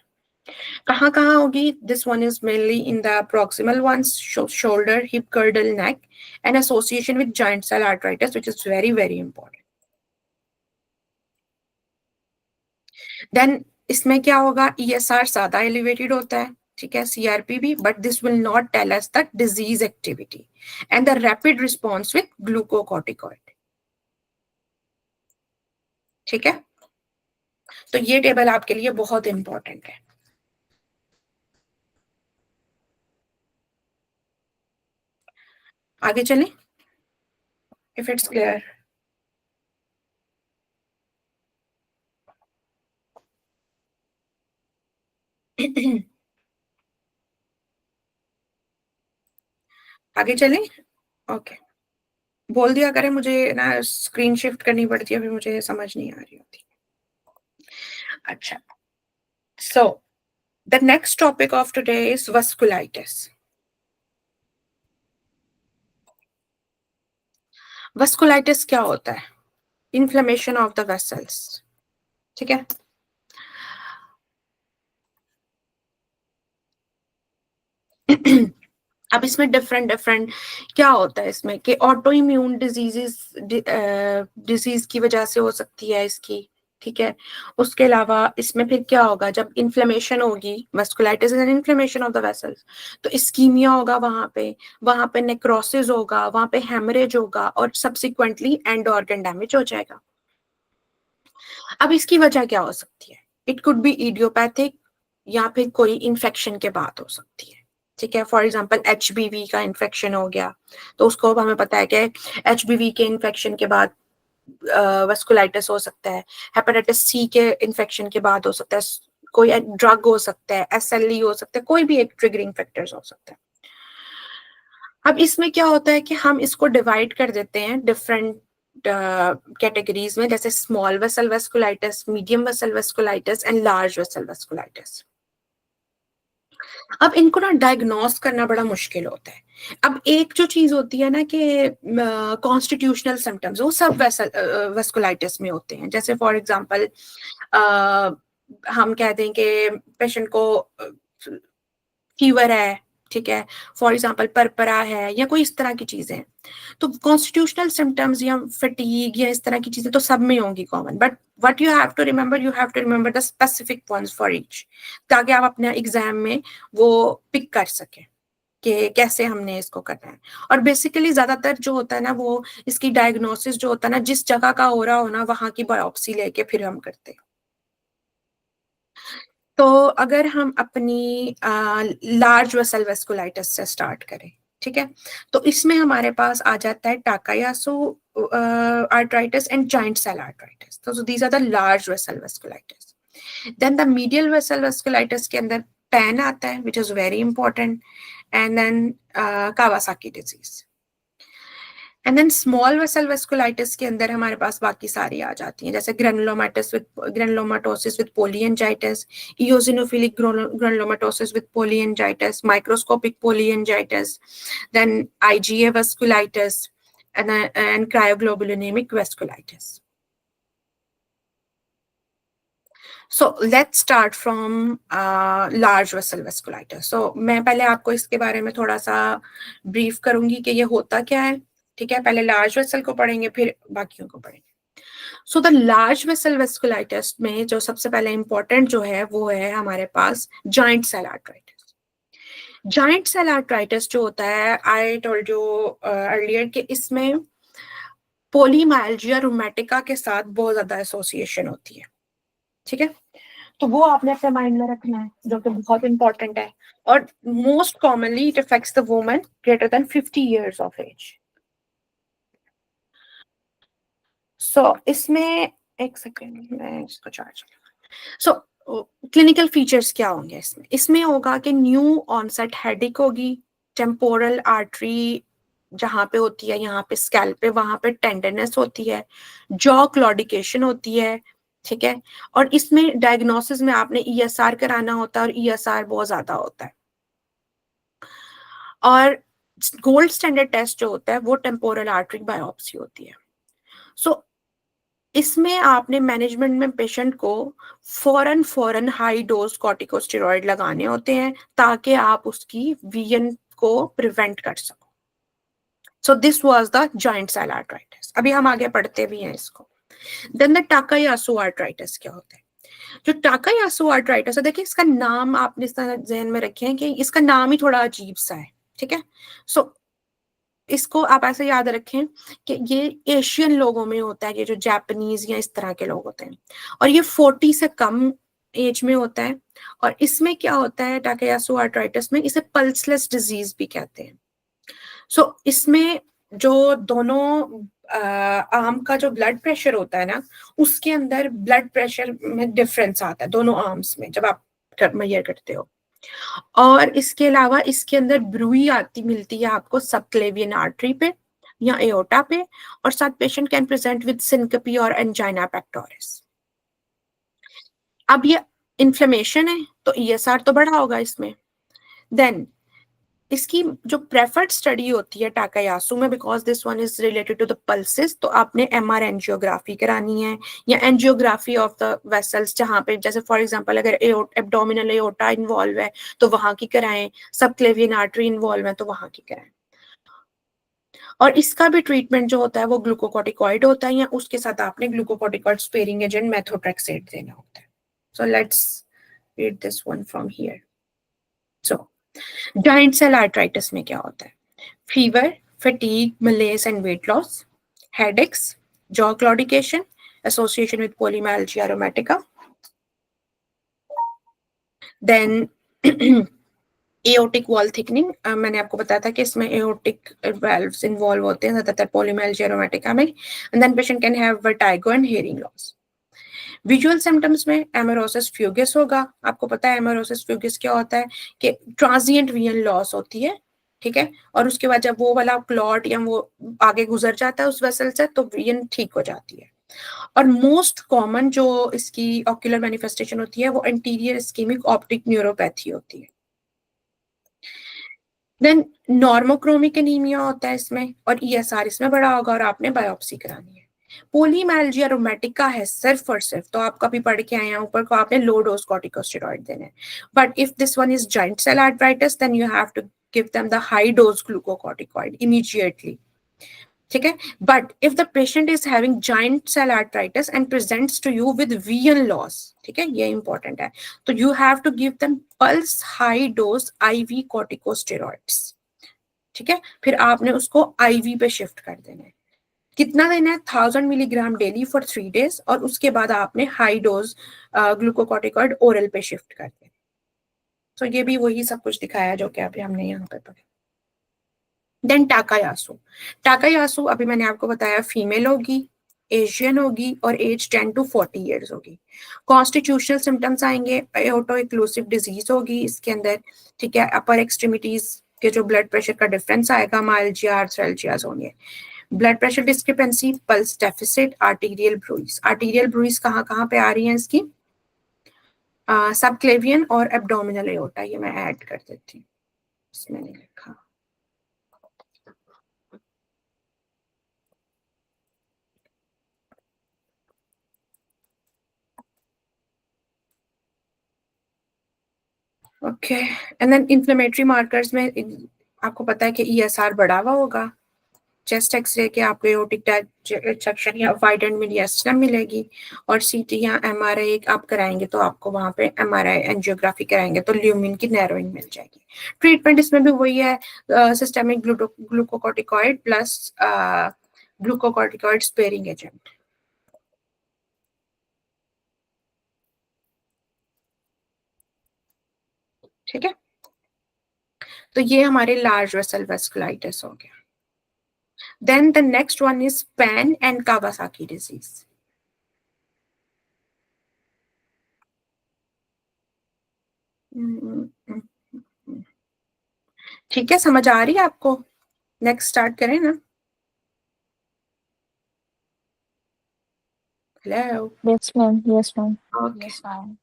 कहाँ कहाँ होगी, this one is mainly in the proximal ones, shoulder, hip, girdle, neck, and association with giant cell arteritis which is very very important. Then इसमें क्या होगा, ESR ज्यादा एलिवेटेड होता है, ठीक है, CRP भी, but this will not tell us the disease activity and the rapid response with glucocorticoid, ठीक है। तो ये टेबल आपके लिए बहुत इंपॉर्टेंट है। आगे चलें, इफ इट्स क्लियर। आगे चलें, ओके। बोल दिया करें, मुझे ना स्क्रीन शिफ्ट करनी पड़ती है, फिर मुझे समझ नहीं आ रही होती। अच्छा, so the next topic of today is vasculitis. Vasculitis क्या होता है, इन्फ्लेमेशन ऑफ द वेसल्स, ठीक है। अब इसमें डिफरेंट क्या होता है इसमें कि ऑटो इम्यून डिजीज की वजह से हो सकती है इसकी, ठीक है। उसके अलावा इसमें फिर क्या होगा, जब इन्फ्लेमेशन होगी, vasculitis is an inflammation of the vessels, तो इस्कीमिया होगा, वहां पे नेक्रोसिस होगा, वहां पे हेमरेज होगा, और सब्सिक्वेंटली एंड ऑर्गन डैमेज हो जाएगा। अब इसकी वजह क्या हो सकती है, इट कुड बी इडियोपैथिक, या फिर कोई इन्फेक्शन के बाद हो सकती है, ठीक है। फॉर एग्जाम्पल HBV का इन्फेक्शन हो गया, तो उसको हमें पता है कि HBV के इन्फेक्शन के बाद वस्कुलाइटिस हो सकता है, हेपेटाइटिस C के इन्फेक्शन के बाद हो सकता है, कोई ड्रग हो सकता है, SLE हो सकता है, कोई भी एक ट्रिगरिंग फैक्टर्स हो सकता है। अब इसमें क्या होता है कि हम इसको डिवाइड कर देते हैं डिफरेंट कैटेगरीज में, जैसे small vessel vasculitis, medium vessel vasculitis and large vessel vasculitis. अब इनको ना डायग्नोस करना बड़ा मुश्किल होता है। अब एक जो चीज होती है ना कि कॉन्स्टिट्यूशनल सिम्टम्स, वो सब वेस्कुलाइटिस में होते हैं, जैसे फॉर एग्जांपल हम कह दें कि पेशेंट को फीवर है, ठीक है, फॉर एग्जांपल परपरा है, या कोई इस तरह की चीजें, तो कॉन्स्टिट्यूशनल सिम्टम्स या फटीग या इस तरह की चीजें तो सब में होंगी common, but what you have to remember the specific ones for each, ताकि आप अपने एग्जाम में वो पिक कर सकें कि कैसे हमने इसको करना है। और बेसिकली ज्यादातर जो होता है ना, वो इसकी डायग्नोसिस जो होता है ना, जिस जगह का हो रहा हो ना, वहां की बायोप्सी लेके फिर हम करते हैं। तो अगर हम अपनी लार्ज वेसल वेस्कुलाइटिस से स्टार्ट करें, ठीक है, तो इसमें हमारे पास आ जाता है Takayasu arthritis and giant cell arthritis, तो these are the large vessel vasculitis. Then the medial vessel vasculitis के अंदर पैन आता है, which is very important, and then Kawasaki disease. And then small vessel vasculitis के अंदर हमारे पास बाकी सारी आ जाती हैं, जैसे granulomatosis with polyangiitis, eosinophilic granulomatosis with polyangiitis, microscopic polyangiitis, then IgA vasculitis and cryoglobulinaemic vasculitis. So let's start from large vessel vasculitis. So मैं पहले आपको इसके बारे में थोड़ा सा ब्रीफ करूंगी कि ये होता क्या है, ठीक है। पहले लार्ज वेसल को पढ़ेंगे, फिर बाकियों को पढ़ेंगे। So the large vessel vasculitis में जो सबसे पहले इंपॉर्टेंट जो है वो है हमारे पास giant cell arthritis. Giant cell arthritis जो होता है, आई टोल्ड यू अर्लियर कि इसमें पोलीमायल्जिया रूमेटिका के साथ बहुत ज्यादा एसोसिएशन होती है, ठीक है। तो वो आपने अपने माइंड में रखना है, जो कि बहुत इंपॉर्टेंट है, और most commonly it affects the woman greater than 50 years of age. सो इसमें एक सेकेंड मैं इसको चार्ज। सो क्लिनिकल फीचर्स क्या होंगे इसमें, इसमें होगा कि न्यू ऑनसेट हेडेक होगी, टेम्पोरल आर्टरी जहाँ पे होती है, यहाँ पे स्कैल्प पे, वहां पे टेंडरनेस होती है, जॉ क्लॉडिकेशन होती है, ठीक है। और इसमें डायग्नोसिस में आपने ईएसआर कराना होता है, और ईएसआर बहुत ज्यादा होता है। और गोल्ड स्टैंडर्ड टेस्ट जो होता है वो टेम्पोरल आर्टरी बायोप्सी होती है। सो इसमें आपने मैनेजमेंट में पेशेंट को फौरन हाई डोज कॉर्टिकोस्टेरॉइड लगाने होते हैं, ताकि आप उसकी वीएन को प्रिवेंट कर सको। So this was the giant cell arteritis. अभी हम आगे पढ़ते भी हैं इसको। देन द टाकायासु आर्थराइटिस क्या होता है? जो टाकायासु आर्थराइटिस है, देखिए इसका नाम आपने जहन में रखे हैं कि इसका नाम ही थोड़ा अजीब सा है, ठीक है। सो इसको आप ऐसे याद रखें कि ये एशियन लोगों में होता है, ये जो जापानीज या इस तरह के लोग होते हैं, और ये 40 से कम एज में होता है। और इसमें क्या होता है, टाकायासु आर्थराइटिस में, इसे पल्सलेस डिजीज भी कहते हैं। सो इसमें जो दोनों आर्म का जो ब्लड प्रेशर होता है ना, उसके अंदर ब्लड प्रेशर में डिफरेंस आता है दोनों आर्म्स में जब आप मेजर करते हो। और इसके अलावा इसके अंदर ब्रूई आती मिलती है आपको सबक्लेवियन आर्टरी पे या एओर्टा पे, और साथ पेशेंट कैन प्रेजेंट विद सिनकपी और एंजाइना पेक्टोरिस। अब ये इन्फ्लेमेशन है तो ईएसआर तो बढ़ा होगा इसमें। देन इसकी जो प्रेफर्ड स्टडी होती है टाकायासु में, because this one is related to the pulses, तो आपने एमआर एंजियोग्राफी करानी है, या एंजियोग्राफी ऑफ द वेसल्स, जहाँ पे जैसे फॉर एग्जांपल अगर एब्डोमिनल एओर्टा इन्वॉल्व है तो वहां की कराएं, सबक्लेवियन आर्टरी इन्वॉल्व है तो वहां की कराएं। और इसका भी ट्रीटमेंट जो होता है वो ग्लूकोकॉर्टिकॉइड होता है, या उसके साथ आपने ग्लूकोकॉर्टिकॉइड स्पेयरिंग एजेंट मेथोट्रेक्सेट देना होता है। So let's read this one from here. So giant cell arteritis में क्या होता है? fever, fatigue, malaise and weight loss, headaches, jaw claudication, association with polymyalgia rheumatica. Then aortic wall thickening, मैंने आपको बताया था कि इसमें aortic valves involve होते हैं ज़्यादातर polymyalgia rheumatica में. And then patient can have vertigo and hearing loss. Visual symptoms में एमेरोसिस फ्यूगस होगा। आपको पता है एमेरोसिस फ्यूगस क्या होता है, कि ट्रांजिएंट विजन लॉस होती है, ठीक है। और उसके बाद जब वो वाला क्लॉट या वो आगे गुजर जाता है उस वेसल से, तो विजन ठीक हो जाती है। और मोस्ट कॉमन जो इसकी ऑक्यूलर मैनिफेस्टेशन होती है वो एंटीरियर इस्केमिक ऑप्टिक न्यूरोपैथी होती है। देन नॉर्मोक्रोमिक एनीमिया होता है इसमें, और ईएसआर इसमें बड़ा होगा, और आपने बायोप्सी करानी है। पोलीमाइल्जिया रोमैटिका है सिर्फ और सिर्फ, तो आप कभी पढ़ के आए हैं ऊपर को, आपने लो डोज कॉर्टिकोस्टेरॉइड देने हैं। But if this one is giant cell arteritis, then you have to give them the high dose glucocorticoid immediately, ठीक है। But if the patient is having giant cell arteritis and presents to you with vision loss, ठीक है, ये important है, तो you have to give them pulse high dose IV corticosteroids, ठीक है। फिर आपने उसको आईवी पे शिफ्ट कर देना है। कितना देना है? 1000 मिलीग्राम डेली फॉर 3 days, और उसके बाद आपने हाई डोज ग्लूकोकॉर्टिकॉइड ओरल पे शिफ्ट कर देना। तो ये भी वही सब कुछ दिखाया जो कि अभी हमने यहाँ पे पढ़ा। देन टाकायासु। टाकायासु अभी मैंने आपको बताया फीमेल होगी, एशियन होगी, और एज 10 to 40 ईयर्स होगी। कॉन्स्टिट्यूशनल सिम्टम्स आएंगे, एओर्टो एक्लूसिव डिजीज होगी इसके अंदर, ठीक है। अपर एक्सट्रीमिटीज के जो ब्लड प्रेशर का डिफरेंस आएगा, माइल्जिया आर्थराल्जियाज होंगे। Blood pressure discrepancy, pulse deficit, arterial bruise. Arterial bruise कहाँ कहाँ पे आ रही है इसकी? सबक्लेवियन और एब्डोमिनल एओर्टा, ये मैं ऐड कर देती हूँ, इसमें नहीं लिखा। Okay. And then inflammatory markers में आपको पता है कि ईएसआर बढ़ा हुआ होगा। चेस्ट एक्सरे के आपको एओर्टिक डिसेक्शन या वाइड एंड मीडियस्टम मिलेगी, और सीटी या एमआरआई आप कराएंगे तो आपको वहां पे एमआरआई एंजियोग्राफी कराएंगे तो ल्यूमिन की नैरोइंग मिल जाएगी। ट्रीटमेंट इसमें भी वही है, systemic glucocorticoid plus glucocorticoid sparing agent, ठीक है। तो ये हमारे लार्ज वेसल वेस्कुलाइटिस हो गया। Then the next one is PAN and Kawasaki disease. ठीक है, समझ आ रही है आपको? नेक्स्ट स्टार्ट करें ना? Hello. Yes, ma'am. Yes, ma'am. Okay, Yes, ma'am.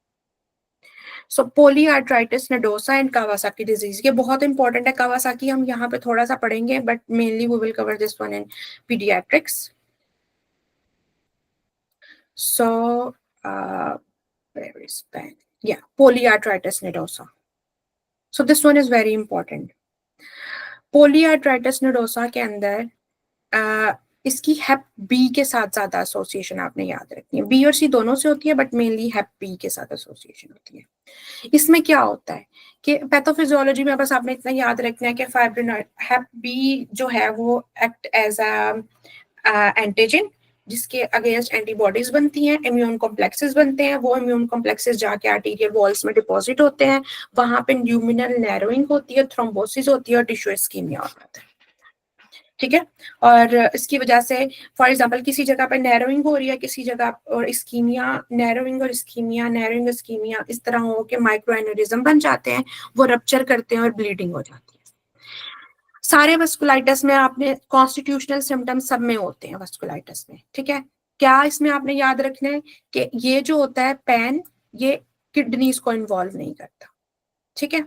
So polyarteritis nodosa and Kawasaki disease, ये बहुत इंपॉर्टेंट है। कावासाकी हम यहाँ पे थोड़ा सा पढ़ेंगे, but mainly we will cover this one in paediatrics. So where is pen? Yeah, polyarthritis nodosa. So this one is very important. Polyarteritis nodosa के अंदर इसकी हेप बी के साथ ज्यादा एसोसिएशन आपने याद रखनी है. बी और सी दोनों से होती है, बट मेनली हेप बी के साथ एसोसिएशन होती है. इसमें क्या होता है कि पैथोफिजियोलॉजी में बस आपने इतना याद रखना है कि फाइब्रिनॉइड हेप बी जो है वो एक्ट एज अ एंटीजन, जिसके अगेंस्ट एंटीबॉडीज बनती हैं, इम्यून कॉम्प्लेक्सेस बनते हैं. वो इम्यून कॉम्प्लेक्सेस जाके आर्टीरियल वॉल्स में डिपॉजिट होते हैं. वहां पे ल्यूमिनल नैरोइंग होती है, थ्रोम्बोसिस होती है और टिश्यू इस्कीमिया हो जाता है. ठीक है. और इसकी वजह से फॉर एग्जांपल किसी जगह पर नैरोइंग हो रही है, किसी जगह और इस्कीमिया, नैरोइंग और इस्कीमिया, नैरोइंग इस्कीमिया इस तरह हो के माइक्रो एन्यूरिज्म बन जाते हैं, वो रप्चर करते हैं और ब्लीडिंग हो जाती है. सारे वस्कुलाइटिस में आपने कॉन्स्टिट्यूशनल सिम्टम्स सब में होते हैं वस्कुलाइटिस में. ठीक है. क्या इसमें आपने याद रखना है कि ये जो होता है पेन, ये किडनीज को इन्वॉल्व नहीं करता. ठीक है.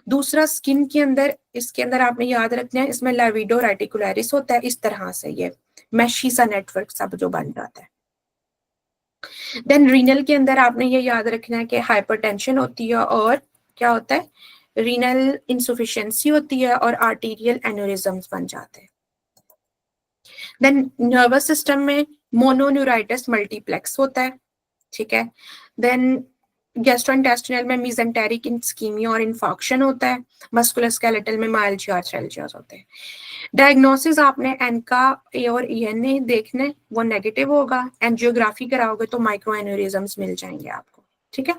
दूसरा स्किन के अंदर, इसके अंदर आपने याद रखना है, इसमें लाविडो रेटिकुलरिस होता है. इस तरह से ये मैशी सा नेटवर्क सब जो बन जाता है. देन रीनल के अंदर आपने ये याद रखना है कि हाइपरटेंशन होती है और क्या होता है, रीनल इंसुफिशियंसी होती है और आर्टीरियल एन्यूरिज्म्स बन जाते हैं. देन नर्वस सिस्टम में मोनोन्यूराइटिस मल्टीप्लेक्स होता है. ठीक है. देन गैस्ट्रोइंटेस्टिनल में मेसेंटेरिक इस्कीमिया और इन्फॉक्शन होता है. मस्कुलोस्केलेटल में माइल्जिया आर्थराल्जिया होते हैं. डायग्नोसिस आपने एनका ए और ईएनए देखने, वो नेगेटिव होगा. एंजियोग्राफी कराओगे तो माइक्रो एन्यूरिज्म्स मिल जाएंगे आपको. ठीक है.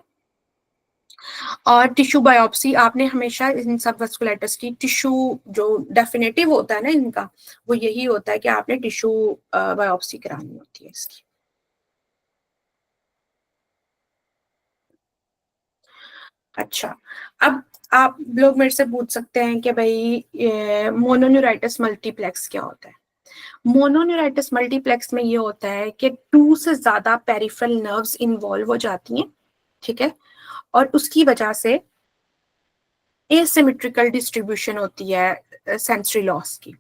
और टिश्यू बायोप्सी आपने हमेशा इन सब वस्कुलाइटिस की टिश्यू जो डेफिनेटिव होता है ना इनका, वो यही होता है कि आपने टिश्यू बायोप्सी करानी होती है इसकी. अच्छा, अब आप लोग मेरे से पूछ सकते हैं कि भाई मोनोन्यूराइटिस मल्टीप्लेक्स क्या होता है. मोनोन्यूराइटिस मल्टीप्लेक्स में ये होता है कि 2 से ज्यादा पेरिफेरल नर्व्स इन्वॉल्व हो जाती हैं. ठीक है. और उसकी वजह से एसिमेट्रिकल डिस्ट्रीब्यूशन होती है सेंसरी लॉस की.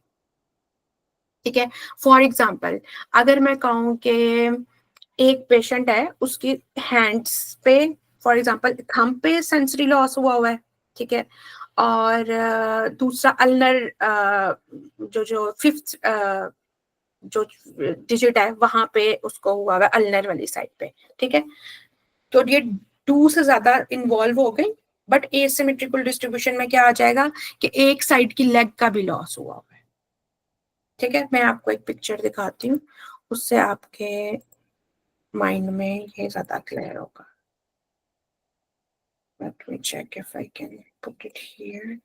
ठीक है. फॉर एग्जाम्पल, अगर मैं कहूँ कि एक पेशेंट है, उसकी हैंड्स पे फॉर एग्जांपल थंब पे सेंसरी लॉस हुआ है. ठीक है. और दूसरा अल्नर जो जो फिफ्थ जो डिजिट है वहां पे उसको हुआ है अल्नर वाली साइड पे. ठीक है. तो ये 2 से ज्यादा इन्वॉल्व हो गई, बट एसिमेट्रिकल डिस्ट्रीब्यूशन में क्या आ जाएगा कि एक साइड की लेग का भी लॉस हुआ है. ठीक है. मैं आपको एक पिक्चर दिखाती हूँ, उससे आपके माइंड में ये ज्यादा क्लियर होगा. Let me check if I can put it here.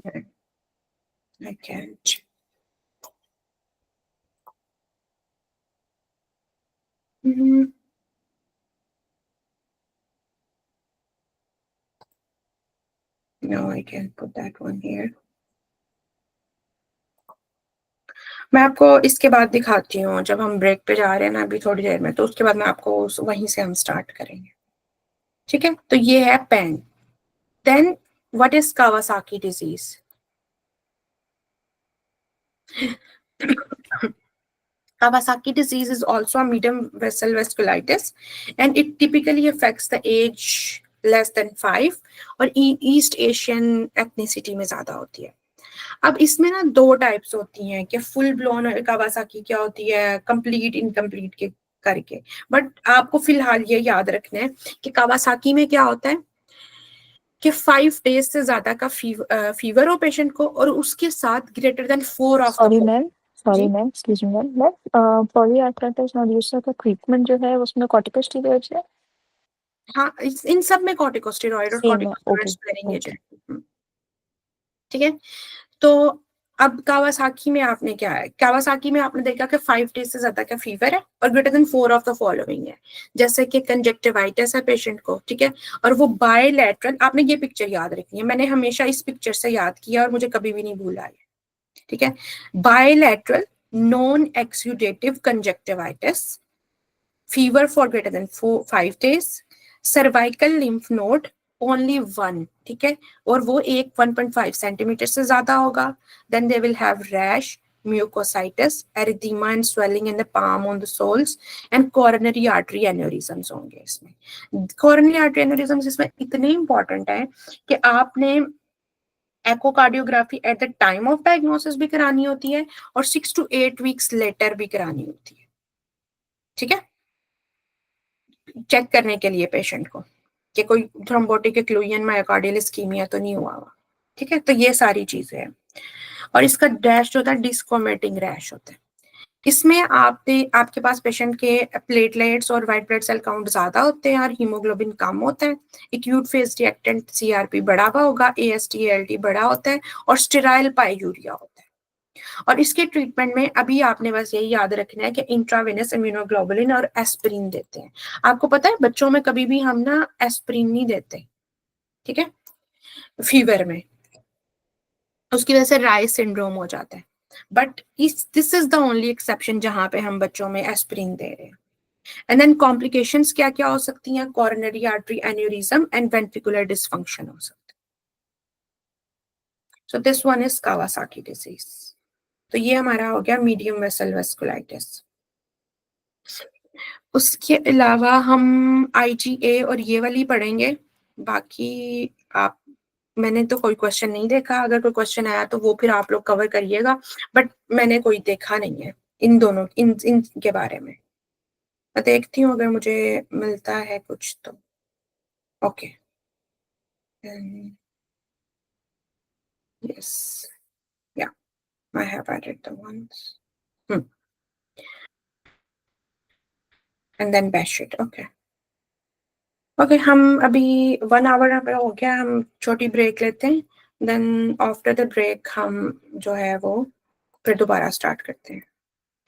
Yeah, I can't. Mm-hmm. No, I can't put that one here. मैं आपको इसके बाद दिखाती हूँ, जब हम ब्रेक पे जा रहे हैं ना अभी थोड़ी देर में, तो उसके बाद मैं आपको वहीं से हम स्टार्ट करेंगे. ठीक है. तो ये है PAN. Then what is Kawasaki disease? Kawasaki disease is also a medium vessel vasculitis, and it typically affects the age less than 5 और ईस्ट एशियन एथनिसिटी में ज्यादा होती है. अब इसमें ना 2 टाइप्स होती हैं कि फुल ब्लोन कावासाकी क्या होती है, कंप्लीट इनकम्प्लीट के करके. बट आपको फिलहाल ये याद रखना है कि कावासाकी में क्या होता है कि 5 डेज से ज्यादा का फीवर हो पेशेंट को, और उसके साथ greater than 4 of Sorry, the. ma'am. Sorry, जी. ma'am. Excuse me, ma'am. Ma'am, polyarthritis nodosa का ट्रीटमेंट जो है उसमें कॉर्टिकोस्टेरॉइड्स है. हाँ, इन सब में कॉर्टिकोस्टेरॉइड और सेम है. ओके. कॉर्टिकोस्टेरॉइड्स करेंगे. ओके. ठीक है. तो अब कावासाकी में आपने क्या है, कावासाकी में आपने देखा कि 5 डेज से ज्यादा का फीवर है और greater than 4 of the following है, जैसे कि कंजक्टिवाइटिस है पेशेंट को, ठीक है, और वो बायलैटरल, आपने ये पिक्चर याद रखनी है, मैंने हमेशा इस पिक्चर से याद किया और मुझे कभी भी नहीं भूला है, ठीक है, bilateral non exudative conjunctivitis, fever for greater than 5 days, cervical lymph node only 1, ठीक है, और वो 1.5 सेंटीमीटर से ज्यादा होगा, then they will have rash, mucositis, erythema and swelling in the palm on the soles and coronary artery aneurysms होंगे इसमें। coronary artery aneurysms इसमें इतने इंपॉर्टेंट है कि आपने echocardiography at the time of diagnosis भी करानी होती है और 6 to 8 वीक्स लेटर भी करानी होती है, ठीक है, चेक करने के लिए पेशेंट को कि कोई थ्रोम्बोटिक एक्लूजन मायोकार्डियल इस्कीमिया तो नहीं हुआ हुआ, ठीक है, तो ये सारी चीजें हैं। और इसका रैश जो होता है डिस्कोमेटिंग रैश होता है, इसमें आपके पास पेशेंट के प्लेटलेट्स और वाइट ब्लड सेल काउंट ज्यादा होते हैं और हीमोग्लोबिन कम होता है, एक्यूट फेज रिएक्टेंट सीआरपी बढ़ा हुआ होगा, एएसटी एएलटी बढ़ा होता है और स्टेराइल पाइयूरिया होता है। और इसके ट्रीटमेंट में अभी आपने बस यही याद रखना है कि इंट्रावेनस इम्यूनोग्लोबुलिन और एस्पिरिन देते हैं। आपको पता है बच्चों में कभी भी हम ना एस्पिरिन नहीं देते, ठीक है, फीवर में, उसकी वजह से राइस सिंड्रोम हो जाता है, but this is the only exception जहां पे हम बच्चों में एस्पिरिन दे रहे हैं। एंड देन कॉम्प्लिकेशंस क्या क्या हो सकती हैं, coronary artery aneurysm and ventricular dysfunction हो सकता है। So this one is Kawasaki disease. तो ये हमारा हो गया मीडियम वेसल वेस्कुलाइटिस। उसके अलावा हम आईजीए और ये वाली पढ़ेंगे, बाकी आप, मैंने तो कोई क्वेश्चन नहीं देखा, अगर कोई क्वेश्चन आया तो वो फिर आप लोग कवर करिएगा, बट मैंने कोई देखा नहीं है इन दोनों इनके बारे में। मैं देखती हूँ अगर मुझे मिलता है कुछ तो। Okay, yes, yeah I have added the ones and then bash it. Okay okay, हम अभी 1 आवर पे हो गया, हम छोटी ब्रेक लेते हैं, देन आफ्टर द ब्रेक हम जो है वो फिर दोबारा स्टार्ट करते हैं,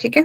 ठीक है।